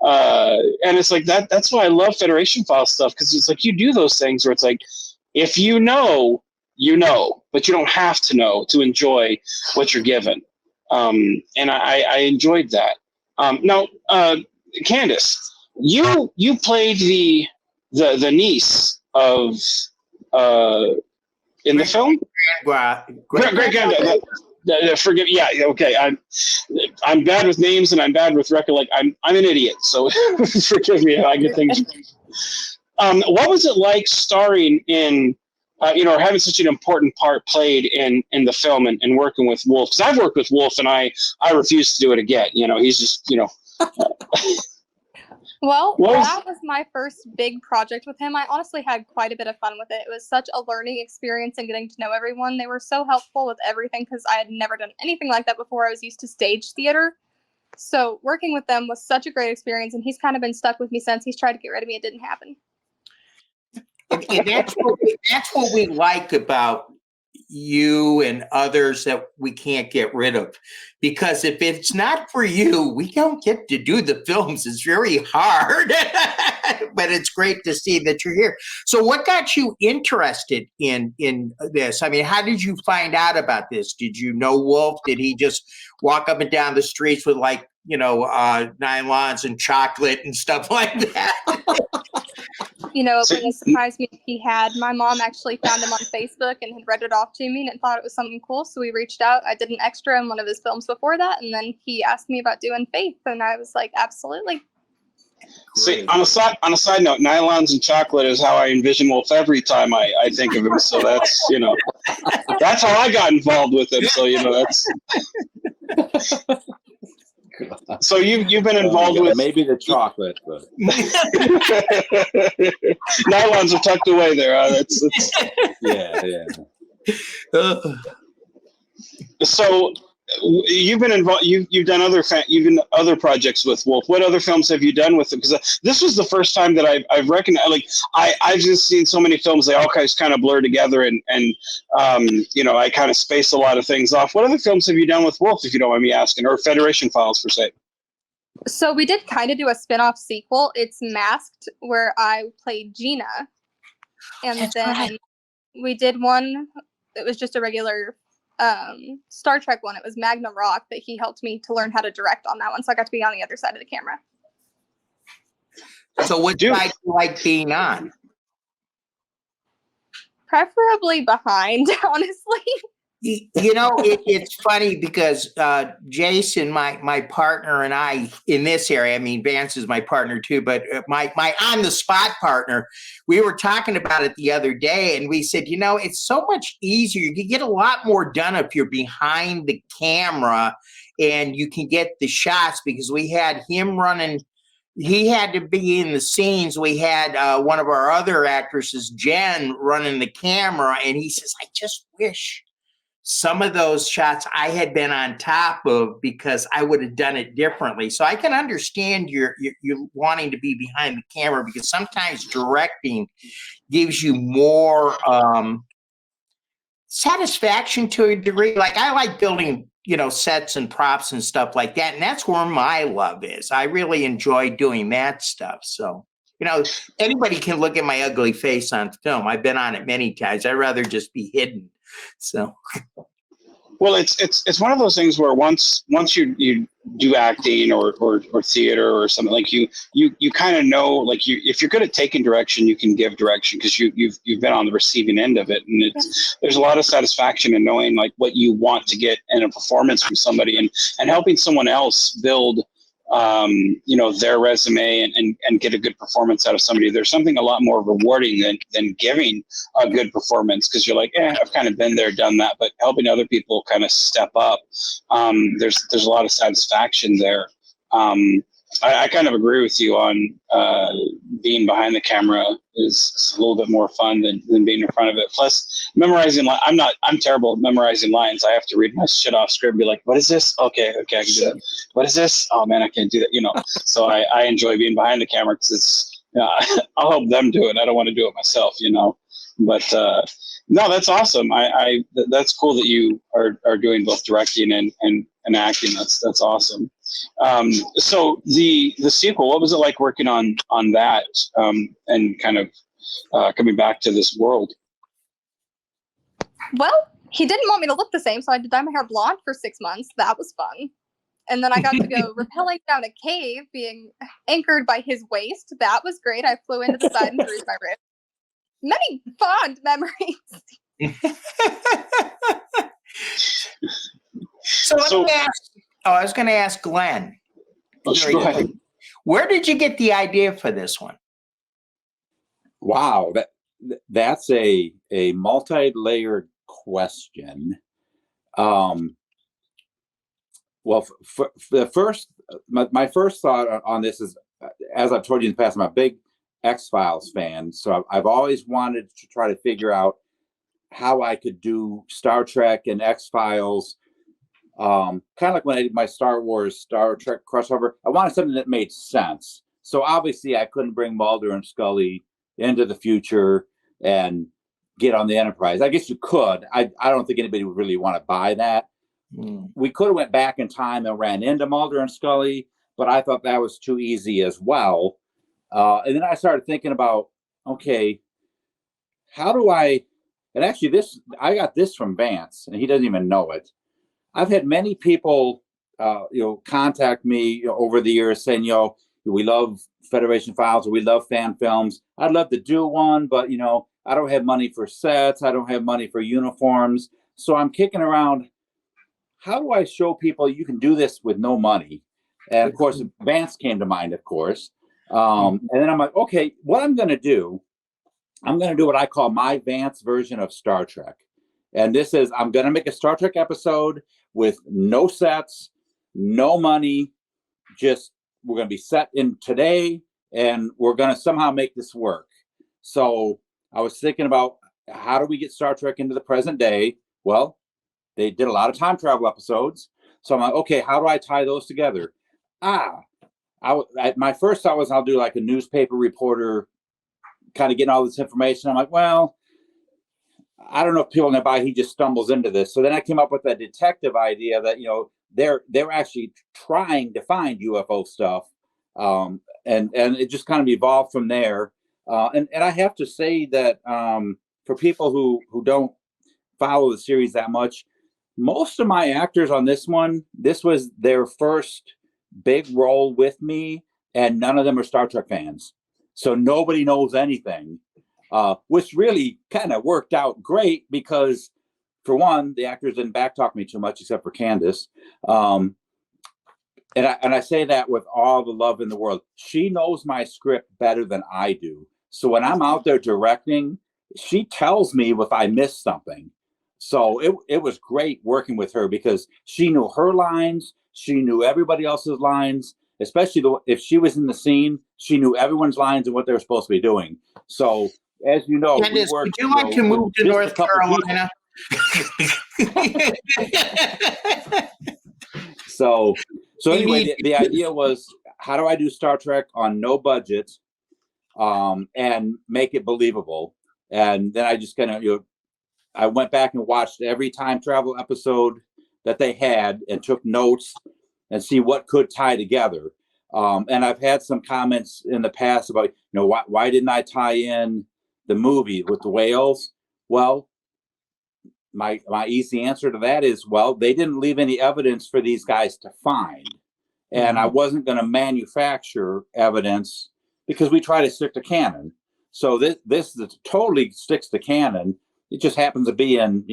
it's like that's why I love Federation File stuff, because it's like you do those things where it's like, if you know, but you don't have to know to enjoy what you're given. And I enjoyed that. Now, Candace, you played the niece of in the film. Great. Forgive. Yeah. Okay. I'm bad with names, and I'm bad with record. I'm an idiot. So forgive me. I get things. What was it like starring in, or having such an important part played in the film and working with Wolf? Because I've worked with Wolf, and I refuse to do it again. He's just, Well, that was my first big project with him. I honestly had quite a bit of fun with it. It was such a learning experience and getting to know everyone. They were so helpful with everything, because I had never done anything like that before. I was used to stage theater. So working with them was such a great experience, and he's kind of been stuck with me since. He's tried to get rid of me. It didn't happen. And that's what we like about you and others that we can't get rid of, because if it's not for you, we don't get to do the films. It's very hard, but it's great to see that you're here. So what got you interested in this? I mean, how did you find out about this? Did you know Wolf? Did he just walk up and down the streets with nylons and chocolate and stuff like that? It wouldn't surprise me if he had. My mom actually found him on Facebook and had read it off to me and thought it was something cool, so we reached out. I did an extra in one of his films before that, and then he asked me about doing Faith, and I was like, absolutely. See, on a side note, nylons and chocolate is how I envision Wolf every time I think of him. So that's that's how I got involved with him. So that's. So you've been involved with maybe the chocolate, but nylons are tucked away there. That's yeah. So you've been involved. You've done other projects with Wolf. What other films have you done with them? Because this was the first time that I've recognized. Like I've just seen so many films. They all kind of blur together, and I kind of space a lot of things off. What other films have you done with Wolf, if you don't mind me asking, or Federation Files per se? So we did kind of do a spin-off sequel. It's Masked, where I played Gina, and That's then right. we did one. It was just a regular Star Trek one. It was Magnum Rock that he helped me to learn how to direct on that one, so I got to be on the other side of the camera. So what do you like being on? Preferably behind, honestly. It's funny because Jason, my partner, and I in this area, I mean, Vance is my partner too, but my on-the-spot partner, we were talking about it the other day, and we said, it's so much easier. You can get a lot more done if you're behind the camera, and you can get the shots, because we had him running. He had to be in the scenes. We had one of our other actresses, Jen, running the camera, and he says, I just wish some of those shots I had been on top of, because I would have done it differently. So I can understand you're wanting to be behind the camera, because sometimes directing gives you more satisfaction to a degree. Like I like building, sets and props and stuff like that. And that's where my love is. I really enjoy doing that stuff. So, anybody can look at my ugly face on film. I've been on it many times. I'd rather just be hidden. So, well, it's one of those things where once you do acting or theater or something, like you kind of know, like if you're good at taking direction, you can give direction, because you've been on the receiving end of it, and there's a lot of satisfaction in knowing like what you want to get in a performance from somebody, and helping someone else build their resume and get a good performance out of somebody. There's something a lot more rewarding than giving a good performance, because you're like, I've kind of been there, done that. But helping other people kind of step up, there's a lot of satisfaction there. I kind of agree with you on being behind the camera is a little bit more fun than being in front of it. Plus, memorizing I'm terrible at memorizing lines. I have to read my shit off script and be like, what is this? Okay, I can do that. What is this? Oh man, I can't do that. So I enjoy being behind the camera, because it's I'll help them do it. I don't want to do it myself, But no, that's awesome. That's cool that you are doing both directing and acting. That's awesome. So the sequel, what was it like working on that, and kind of coming back to this world? Well, he didn't want me to look the same, so I had to dye my hair blonde for 6 months. That was fun. And then I got to go rappelling down a cave, being anchored by his waist. That was great. I flew into the side and bruised my ribs. Many fond memories. So I was going to ask Glenn. Go ahead. Where did you get the idea for this one? Wow, that's a multi-layered question. Well, for the first, my first thought on this is, as I've told you in the past, I'm a big X-Files fan, so I've always wanted to try to figure out how I could do Star Trek and X-Files, kind of like when I did my Star Wars, Star Trek crossover. I wanted something that made sense. So obviously I couldn't bring Mulder and Scully into the future and get on the Enterprise. I guess you could. I don't think anybody would really want to buy that. We could have went back in time and ran into Mulder and Scully, but I thought that was too easy as well. And then I started thinking about, okay, how do I, and actually I got this from Vance, and he doesn't even know it. I've had many people, contact me over the years saying, we love Federation Files, or we love fan films. I'd love to do one, but, I don't have money for sets. I don't have money for uniforms. So I'm kicking around, how do I show people you can do this with no money? And of course, Vance came to mind, of course. And then I'm like, okay, what I'm going to do what I call my Vance version of Star Trek. And this is, I'm going to make a Star Trek episode with no sets, no money, we're going to be set in today, and we're going to somehow make this work. So I was thinking about, how do we get Star Trek into the present day? Well, they did a lot of time travel episodes. So I'm like, okay, how do I tie those together? My first thought was, I'll do like a newspaper reporter kind of getting all this information. I'm like, well, I don't know if people are going to buy, he just stumbles into this. So then I came up with that detective idea that, they're actually trying to find UFO stuff. And it just kind of evolved from there. And I have to say that for people who don't follow the series that much, most of my actors on this one, this was their first big role with me, and none of them are Star Trek fans. So nobody knows anything, which really kind of worked out great because, for one, the actors didn't backtalk me too much, except for Candace. And I say that with all the love in the world. She knows my script better than I do. So when I'm out there directing, she tells me if I miss something. So it was great working with her because she knew her lines. She knew everybody else's lines, especially if she was in the scene, she knew everyone's lines and what they were supposed to be doing. So as you know, Candace, would you like to move to North Carolina? So anyway, the idea was, how do I do Star Trek on no budget, and make it believable? And then I just kind of, I went back and watched every time travel episode that they had and took notes and see what could tie together. And I've had some comments in the past about, why didn't I tie in the movie with the whales? Well, my easy answer to that is, well, they didn't leave any evidence for these guys to find. And I wasn't going to manufacture evidence because we try to stick to canon. So this totally sticks to canon. It just happens to be in,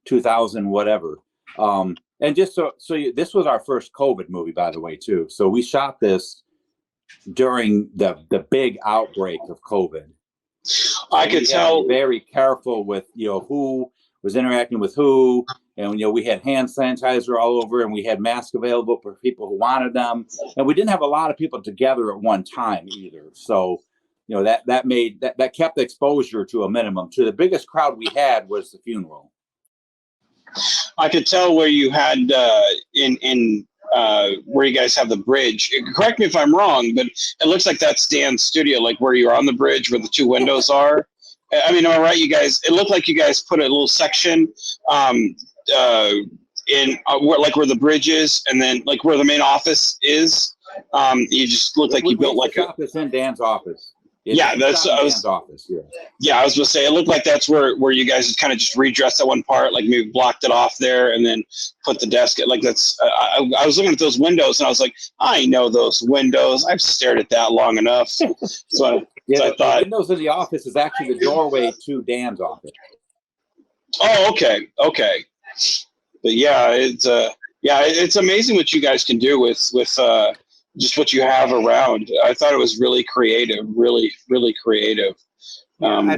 2000, whatever. And just so this was our first COVID movie, by the way, too. So we shot this during the big outbreak of COVID. I could tell. Very careful with, who was interacting with who. And, we had hand sanitizer all over, and we had masks available for people who wanted them. And we didn't have a lot of people together at one time either. So, that kept the exposure to a minimum. To the biggest crowd we had was the funeral. I could tell where you had where you guys have the bridge. Correct me if I'm wrong, but it looks like that's Dan's studio, like where you're on the bridge where the two windows are. I mean, all right, you guys. It looked like you guys put a little section where the bridge is, and then like where the main office is. You just looked like you built like a office in Dan's office. Yeah, that's Dan's office. Yeah, I was going to say, it looked like that's where you guys kind of just redressed that one part, like maybe blocked it off there and then put the desk at, like that's, I was looking at those windows and I was like, I know those windows. I've stared at that long enough. So I thought. The windows in the office is actually the doorway to Dan's office. Oh, okay. But yeah, it's amazing what you guys can do with just what you have around. I thought it was really creative, really, really creative. I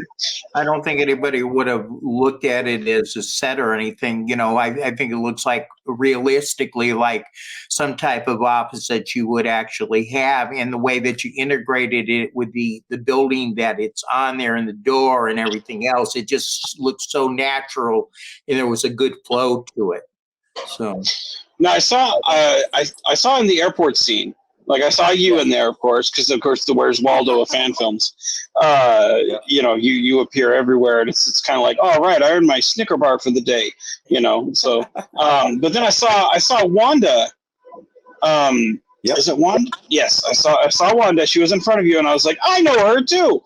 don't think anybody would have looked at it as a set or anything. I think it looks like realistically like some type of office that you would actually have, and the way that you integrated it with the building that it's on there and the door and everything else. It just looks so natural, and there was a good flow to it. So now I saw in the airport scene. Like I saw you in there, of course, because of course the Where's Waldo of fan films. You appear everywhere, and it's kind of like, oh right, I earned my Snicker bar for the day, So, but then I saw Wanda. Is it Wanda? Yes, I saw Wanda. She was in front of you, and I was like, I know her too.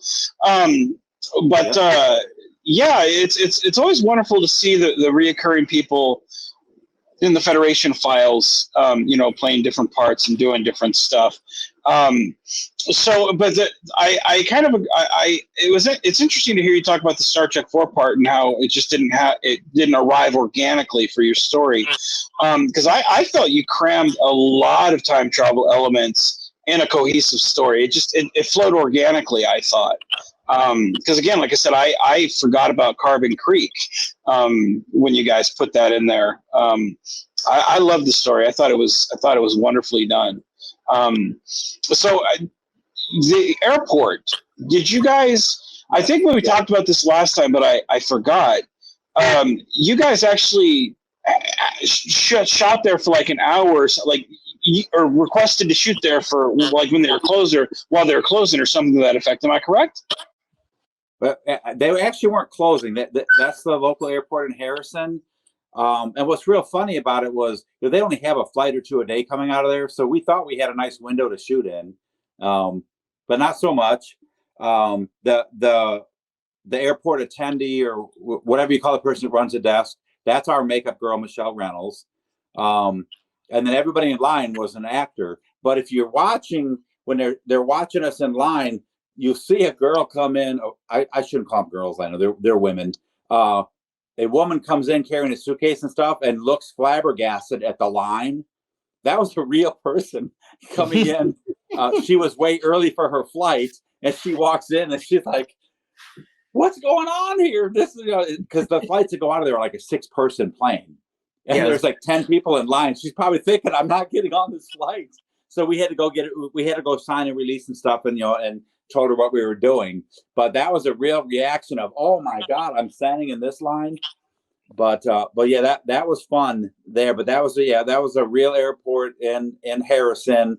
It's always wonderful to see the reoccurring people in the Federation files, playing different parts and doing different stuff. It's interesting to hear you talk about the Star Trek 4 part and how it just didn't arrive organically for your story. Because I felt you crammed a lot of time travel elements in a cohesive story. It flowed organically, I thought. Because again, like I said, I forgot about Carbon Creek when you guys put that in there. I love the story. I thought it was wonderfully done. The airport. Did you guys? I think when we talked about this last time, but I forgot. You guys actually shot there for like an hour, or so, like, or requested to shoot there for like when they were closed or while they were closing or something to that effect. Am I correct? But they actually weren't closing. That's the local airport in Harrison. And what's real funny about it was, they only have a flight or two a day coming out of there. So we thought we had a nice window to shoot in, but not so much. The airport attendee, or whatever you call the person who runs the desk, that's our makeup girl, Michelle Reynolds. And then everybody in line was an actor. But if you're watching, when they're watching us in line, you see a girl come in. I shouldn't call them girls. I know they're women. A woman comes in carrying a suitcase and stuff and looks flabbergasted at the line. That was a real person coming in. She was way early for her flight, and she walks in and she's like, "What's going on here?" This is, because the flights that go out of there are like a 6-person plane, and there's like 10 people in line. She's probably thinking, "I'm not getting on this flight." So we had to go get it. We had to go sign and release and stuff, and and told her what we were doing. But that was a real reaction of, "Oh my God, I'm standing in this line." But yeah, that was fun there. But that was a real airport in Harrison.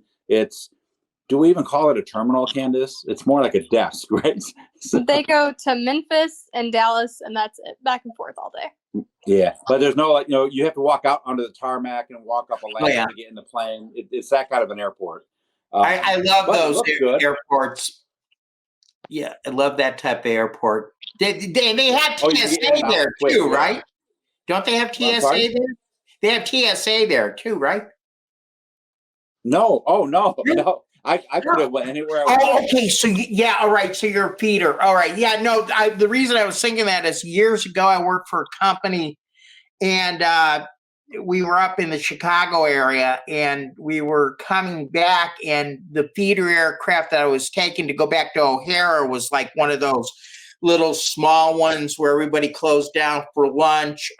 Do we even call it a terminal, Candace? It's more like a desk, right? So, they go to Memphis and Dallas, and that's it, back and forth all day. Yeah, but there's no, like, you have to walk out onto the tarmac and walk up a ladder to get in the plane. It's that kind of an airport. I love those airports. Yeah, I love that type of airport. They have TSA there too, right? Don't they have TSA there? They have TSA there too, right? No. Oh, no. I could have went anywhere. Okay. So all right. So you're Peter. All right. Yeah. No. The reason I was thinking that is years ago I worked for a company, and we were up in the Chicago area, and we were coming back, and the feeder aircraft that I was taking to go back to O'Hara was like one of those little small ones where everybody closed down for lunch.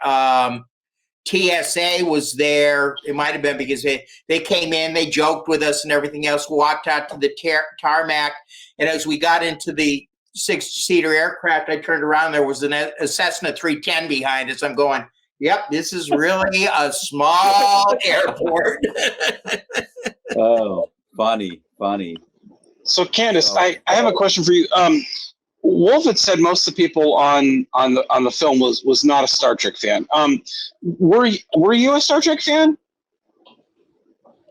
TSA was there. It might have been because they came in, they joked with us and everything else, walked out to the tarmac. And as we got into the 6-seater aircraft, I turned around, there was a Cessna 310 behind us. I'm going, yep, this is really a small airport. Oh, funny. So Candace, I have a question for you. Wolf had said most of the people on the film was not a Star Trek fan. Were you a Star Trek fan?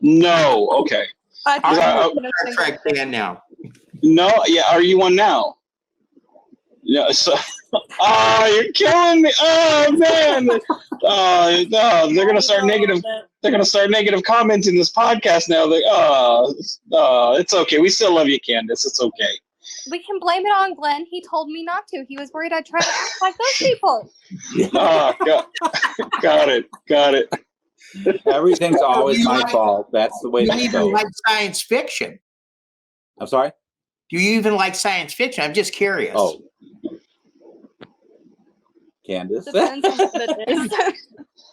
No. Okay. I'm a Star Trek fan now. No. Yeah. Are you one now? Yeah. So. Oh, you're killing me! Oh man! No, they're gonna start negative. They're gonna start negative commenting this podcast now. It's okay. We still love you, Candace. It's okay. We can blame it on Glenn. He told me not to. He was worried I'd try to act like those people. Oh, got it. Everything's always my fault. That's the way Do that you goes. even like science fiction? I'm sorry? Do you even like science fiction? I'm just curious. Oh. Candace? Depends on what it is.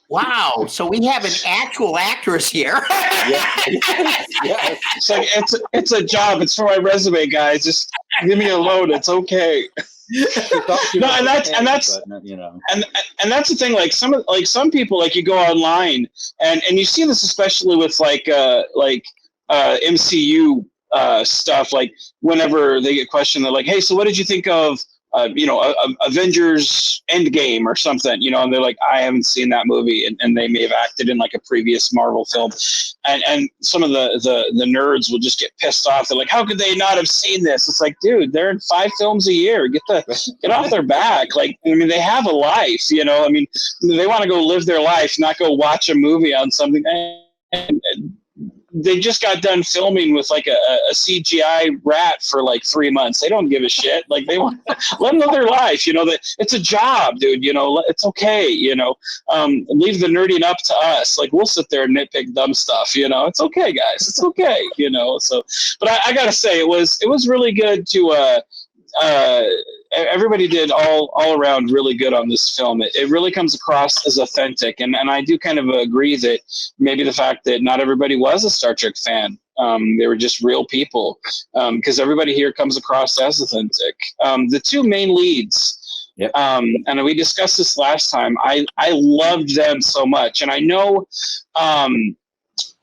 Wow. So we have an actual actress here. Yes. It's like it's a job. It's for my resume, guys. Just leave me alone. It's okay. No, and that's and that's the thing. Like some people, like, you go online and you see this especially with MCU stuff. Like whenever they get questioned, they're like, "Hey, so what did you think of Avengers Endgame or something?" And they're like, "I haven't seen that movie," and they may have acted in like a previous Marvel film, and some of the nerds will just get pissed off. They're like, "How could they not have seen this?" It's like, dude, they're in 5 films a year. Get off their back. Like, I mean, they have a life. I mean, they want to go live their life, not go watch a movie on something. And they just got done filming with like a CGI rat for like 3 months. They don't give a shit. Like, they want let them live their life. That it's a job, dude. It's okay. Leave the nerding up to us. Like, we'll sit there and nitpick dumb stuff. It's okay, guys. It's okay. So, but I gotta say, it was really good to everybody did all around really good on this film. It really comes across as authentic, and I do kind of agree that maybe the fact that not everybody was a Star Trek fan, they were just real people, because everybody here comes across as authentic. The two main leads. Yep. And we discussed this last time. I loved them so much, and I know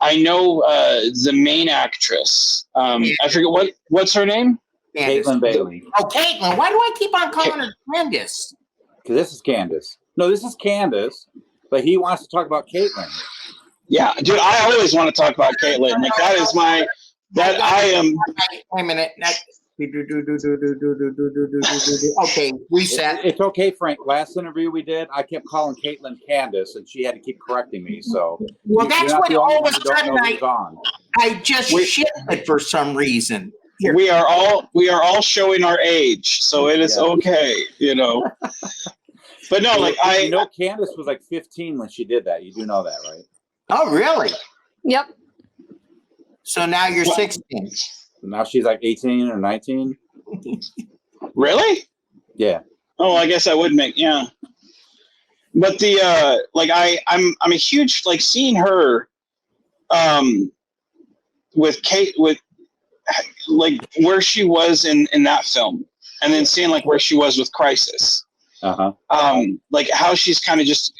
the main actress. I forget what's her name. Caitlin Bailey. Oh, Caitlin. Why do I keep on calling her Candace? Because this is Candace. No, this is Candace, but he wants to talk about Caitlin. Yeah, dude, I always want to talk about Caitlin. Like that is my I am. Wait a minute. Okay, reset. It's okay, Frank. Last interview we did, I kept calling Caitlin Candace, and she had to keep correcting me. So, well, that's what all of a sudden I just shifted for some reason. Here. We are all showing our age, so it is okay, you know. But no, like Candace was like 15 when she did that. You do know that, right? Oh, really? Yep. So now you're 16. Now she's like 18 or 19. Really? Yeah. Oh, I guess I would make But the I'm a huge seeing her with Kate with where she was in that film, and then seeing where she was with Crisis. How she's kind of just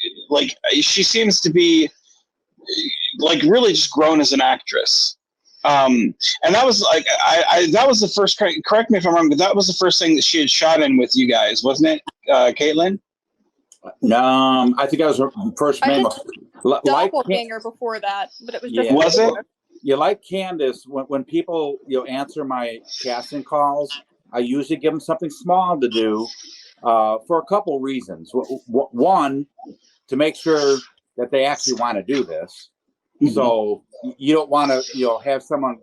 she seems to be really just grown as an actress. And that was that was the first, correct me if I'm wrong, but that was the first thing that she had shot in with you guys, wasn't it, Caitlin? No, I think that was her first main. Doppelganger before that, but it was just was it? You like Candace, when people answer my casting calls, I usually give them something small to do for a couple reasons. One, to make sure that they actually want to do this. Mm-hmm. So you don't want to have someone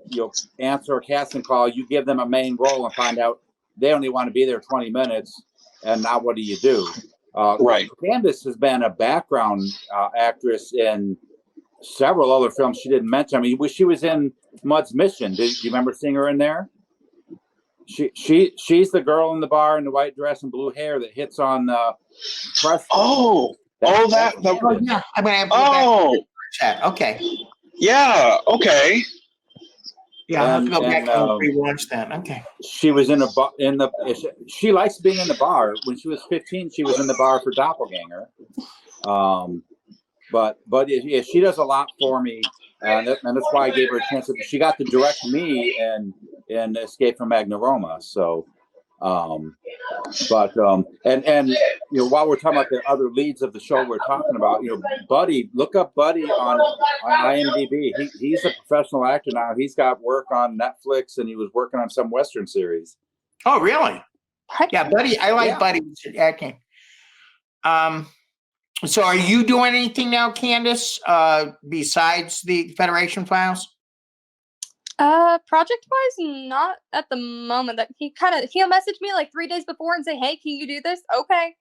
answer a casting call, you give them a main role and find out they only want to be there 20 minutes, and now what do you do? Right. Candace has been a background actress in several other films she didn't mention. I mean, she was in Mud's Mission. Do you remember seeing her in there? She's the girl in the bar in the white dress and blue hair that hits on the press. Yeah. I'm gonna have to go back. Okay. Yeah. Okay. Yeah, I'll have to go back and rewatch that. Okay. She was in she likes being in the bar. When she was 15, she was in the bar for Doppelganger. But she does a lot for me, and that's why I gave her a chance. She got to direct me in Escape from Magna-Roma. So, and while we're talking about the other leads of the show we're talking about, Buddy, look up Buddy on IMDb. He's a professional actor now. He's got work on Netflix, and he was working on some Western series. Oh, really? Yeah, Buddy. I like Buddy's acting. So are you doing anything now, Candace, besides the Federation Files? Project-wise, not at the moment. That he'll message me 3 days before and say, "Hey, can you do this?" Okay.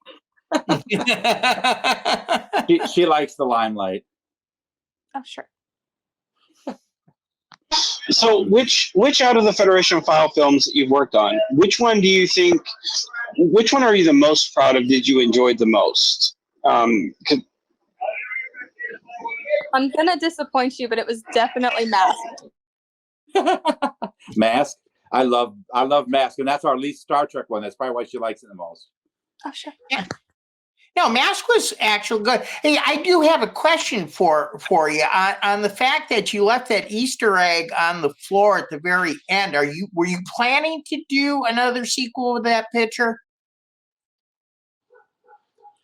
She likes the limelight. Oh, sure. So, which out of the Federation File films that you've worked on, which one are you the most proud of? Did you enjoy the most? I'm gonna disappoint you, but it was definitely Mask. Mask. I love Mask, and that's our least Star Trek one. That's probably why she likes it the most. Oh, sure. Yeah. No, Mask was actually good. Hey, I do have a question for you on the fact that you left that Easter egg on the floor at the very end. Were you planning to do another sequel with that picture?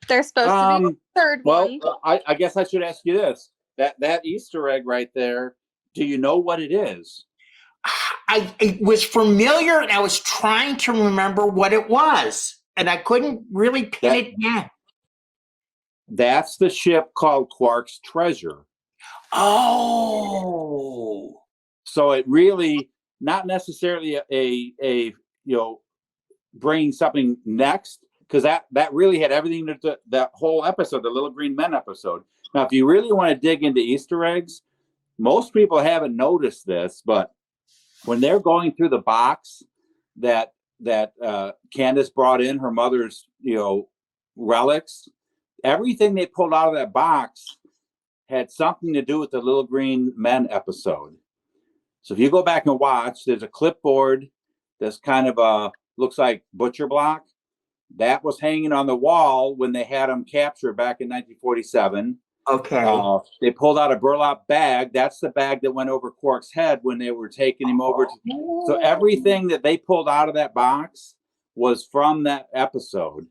There's supposed to be a third one. Well, I guess I should ask you this: that Easter egg right there. Do you know what it is? It was familiar, and I was trying to remember what it was, and I couldn't really pin it down. That's the ship called Quark's Treasure. Oh. So it really not necessarily a bringing something next, because that really had everything to do, that whole episode, the Little Green Men episode. Now, if you really want to dig into Easter eggs, most people haven't noticed this, but when they're going through the box that Candace brought in, her mother's, relics. Everything they pulled out of that box had something to do with the Little Green Men episode. So if you go back and watch, there's a clipboard that's kind of looks like butcher block. That was hanging on the wall when they had him captured back in 1947. Okay. They pulled out a burlap bag. That's the bag that went over Quark's head when they were taking him over. So everything that they pulled out of that box was from that episode.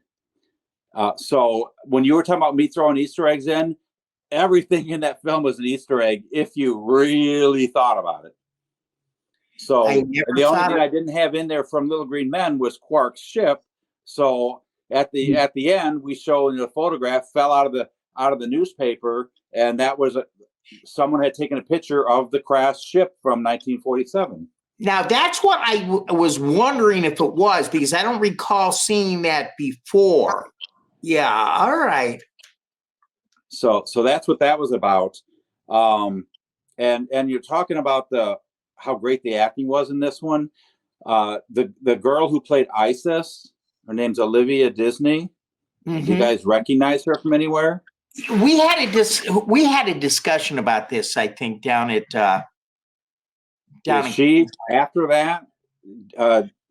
So when you were talking about me throwing Easter eggs in, everything in that film was an Easter egg if you really thought about it. So the only thing I didn't have in there from Little Green Men was Quark's ship. So at the end, we show the photograph fell out of the newspaper, and that was someone had taken a picture of the crashed ship from 1947. Now that's what I was wondering if it was, because I don't recall seeing that before. Yeah. All right. So that's what that was about. And you're talking about how great the acting was in this one. The girl who played Isis, her name's Olivia Disney. Mm-hmm. Do you guys recognize her from anywhere? We had a discussion about this, I think, down at after that,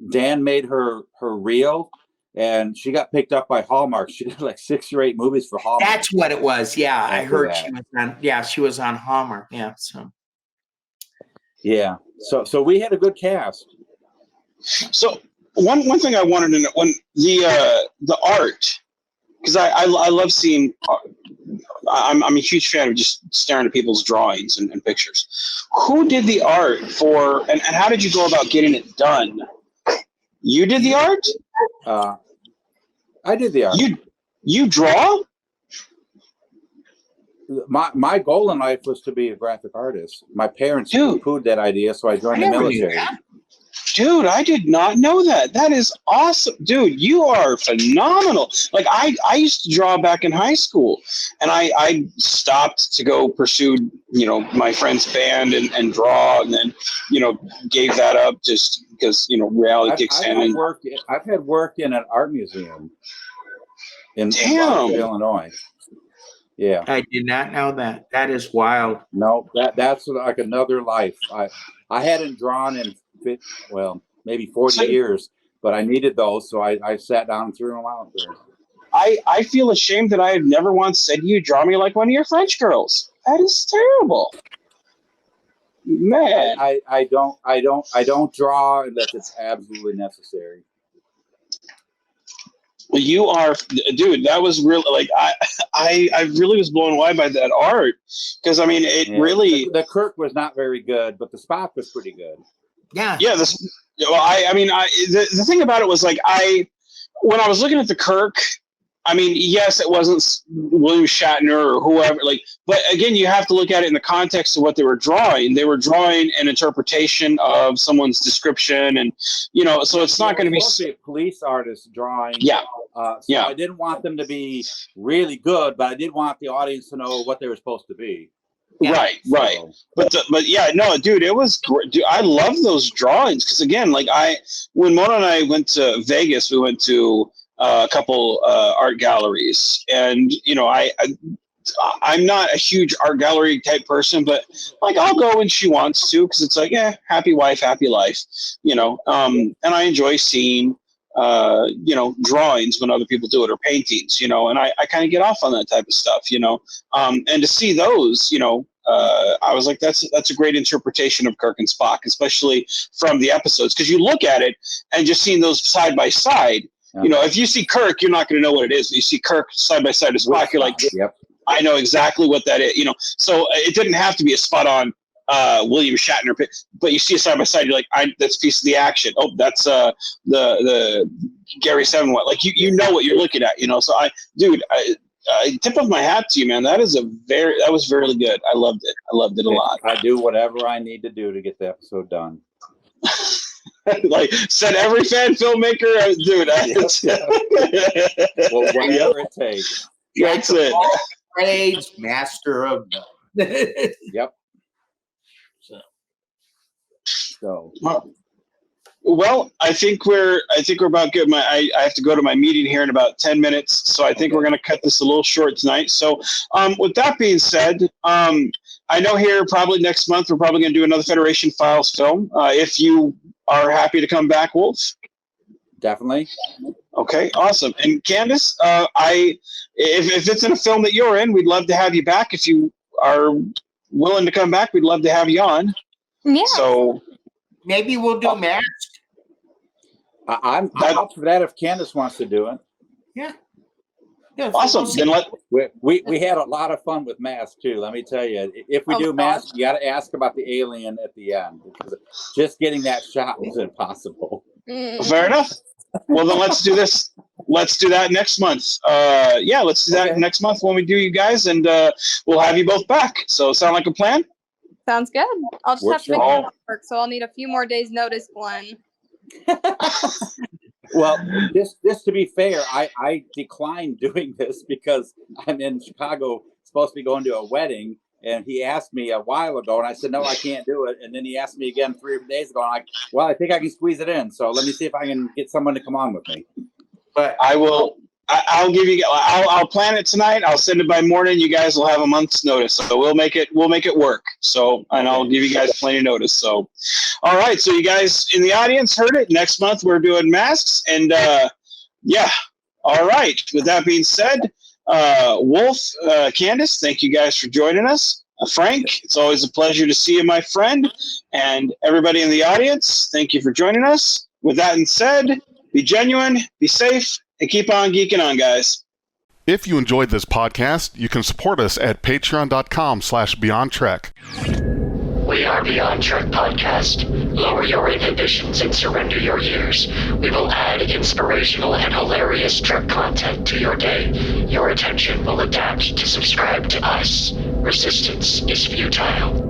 Dan made her reel, and she got picked up by Hallmark. She did like 6 or 8 movies for Hallmark. That's what it was. Yeah, I heard that. she was on. Yeah, she was on Hallmark. Yeah, so. Yeah, so we had a good cast. So one thing I wanted to know, when the art, because I love seeing. I'm a huge fan of just staring at people's drawings and pictures. Who did the art for, and how did you go about getting it done? You did the art? I did the art. You draw? My goal in life was to be a graphic artist. My parents poo-pooed that idea, so I joined the military. Dude, I did not know that. That is awesome. Dude, you are phenomenal. Like, I used to draw back in high school, and I stopped to go pursue, my friend's band and draw, and then, gave that up just because, reality kicks in. I've had work in an art museum in Illinois. Yeah. I did not know that. That is wild. No, that's like another life. I hadn't drawn in maybe 40 years, but I needed those, so I sat down and threw them out there. I feel ashamed that I have never once said you draw me like one of your French girls. That is terrible. Man. I don't draw unless it's absolutely necessary. You are, dude. That was really like I really was blown away by that art, because really the Kirk was not very good, but the Spock was pretty good. Yeah. Yeah. The thing about it was like when I was looking at the Kirk, yes, it wasn't William Shatner or whoever, but again, you have to look at it in the context of what they were drawing. They were drawing an interpretation of someone's description, and so it's not going to be a police artist drawing. Yeah. I didn't want them to be really good, but I did want the audience to know what they were supposed to be. Yeah, right. But yeah, no, dude, it was great. Dude, I love those drawings, because again, when Mona and I went to Vegas, we went to a couple art galleries, and I'm not a huge art gallery type person, but I'll go when she wants to, because it's like, happy wife, happy life, and I enjoy seeing drawings when other people do it, or paintings, and I kind of get off on that type of stuff, and to see those, I was like, that's a great interpretation of Kirk and Spock, especially from the episodes, because you look at it and just seeing those side by side. If you see Kirk, you're not going to know what it is. But you see Kirk side by side with Spock, you're like, yep. I know exactly what that is. So it didn't have to be a spot on William Shatner, but you see it side by side, you're like, that's a piece of the action. Oh, that's the Gary Seven one. Like you know what you're looking at. So I tip of my hat to you, man. That was very good. I loved it. I loved it a lot. I do whatever I need to do to get the episode done. Said every fan filmmaker, dude. Well, whatever it takes. That's it. Trades, master of none. Yep. So. Well, I think we're about good. I have to go to my meeting here in about 10 minutes, so I think we're going to cut this a little short tonight. So, with that being said, I know here probably next month we're probably going to do another Federation Files film. If you are happy to come back, Wolf. Definitely. Okay, awesome. And Candace, if it's in a film that you're in, we'd love to have you back. If you are willing to come back, we'd love to have you on. Yeah. So maybe we'll do Mask. I'm up for that if Candace wants to do it. Yeah. Awesome. Then we had a lot of fun with Mask too. Let me tell you, if we do Mask, you got to ask about the alien at the end because just getting that shot was impossible. Fair enough. Well, then let's do this. Let's do that next month. Let's do that next month when we do, you guys, and we'll have you both back. So, sound like a plan? Sounds good. I'll just have to figure sure. out work, so I'll need a few more days' notice, Glenn. Well, just to be fair, I declined doing this because I'm in Chicago, supposed to be going to a wedding, and he asked me a while ago, and I said, no, I can't do it. And then he asked me again 3 days ago, and I'm like, well, I think I can squeeze it in. So let me see if I can get someone to come on with me. But I'll give you. I'll plan it tonight. I'll send it by morning. You guys will have a month's notice, so we'll make it work. So, and I'll give you guys plenty of notice. So, all right. So you guys in the audience heard it. Next month we're doing masks, and all right. With that being said, Wolf, Candace, thank you guys for joining us. Frank, it's always a pleasure to see you, my friend, and everybody in the audience. Thank you for joining us. With that being said, be genuine, be safe, and keep on geeking on, guys. If you enjoyed this podcast, you can support us at patreon.com/BeyondTrek. We are Beyond Trek Podcast. Lower your inhibitions and surrender your years. We will add inspirational and hilarious Trek content to your day. Your attention will adapt to subscribe to us. Resistance is futile.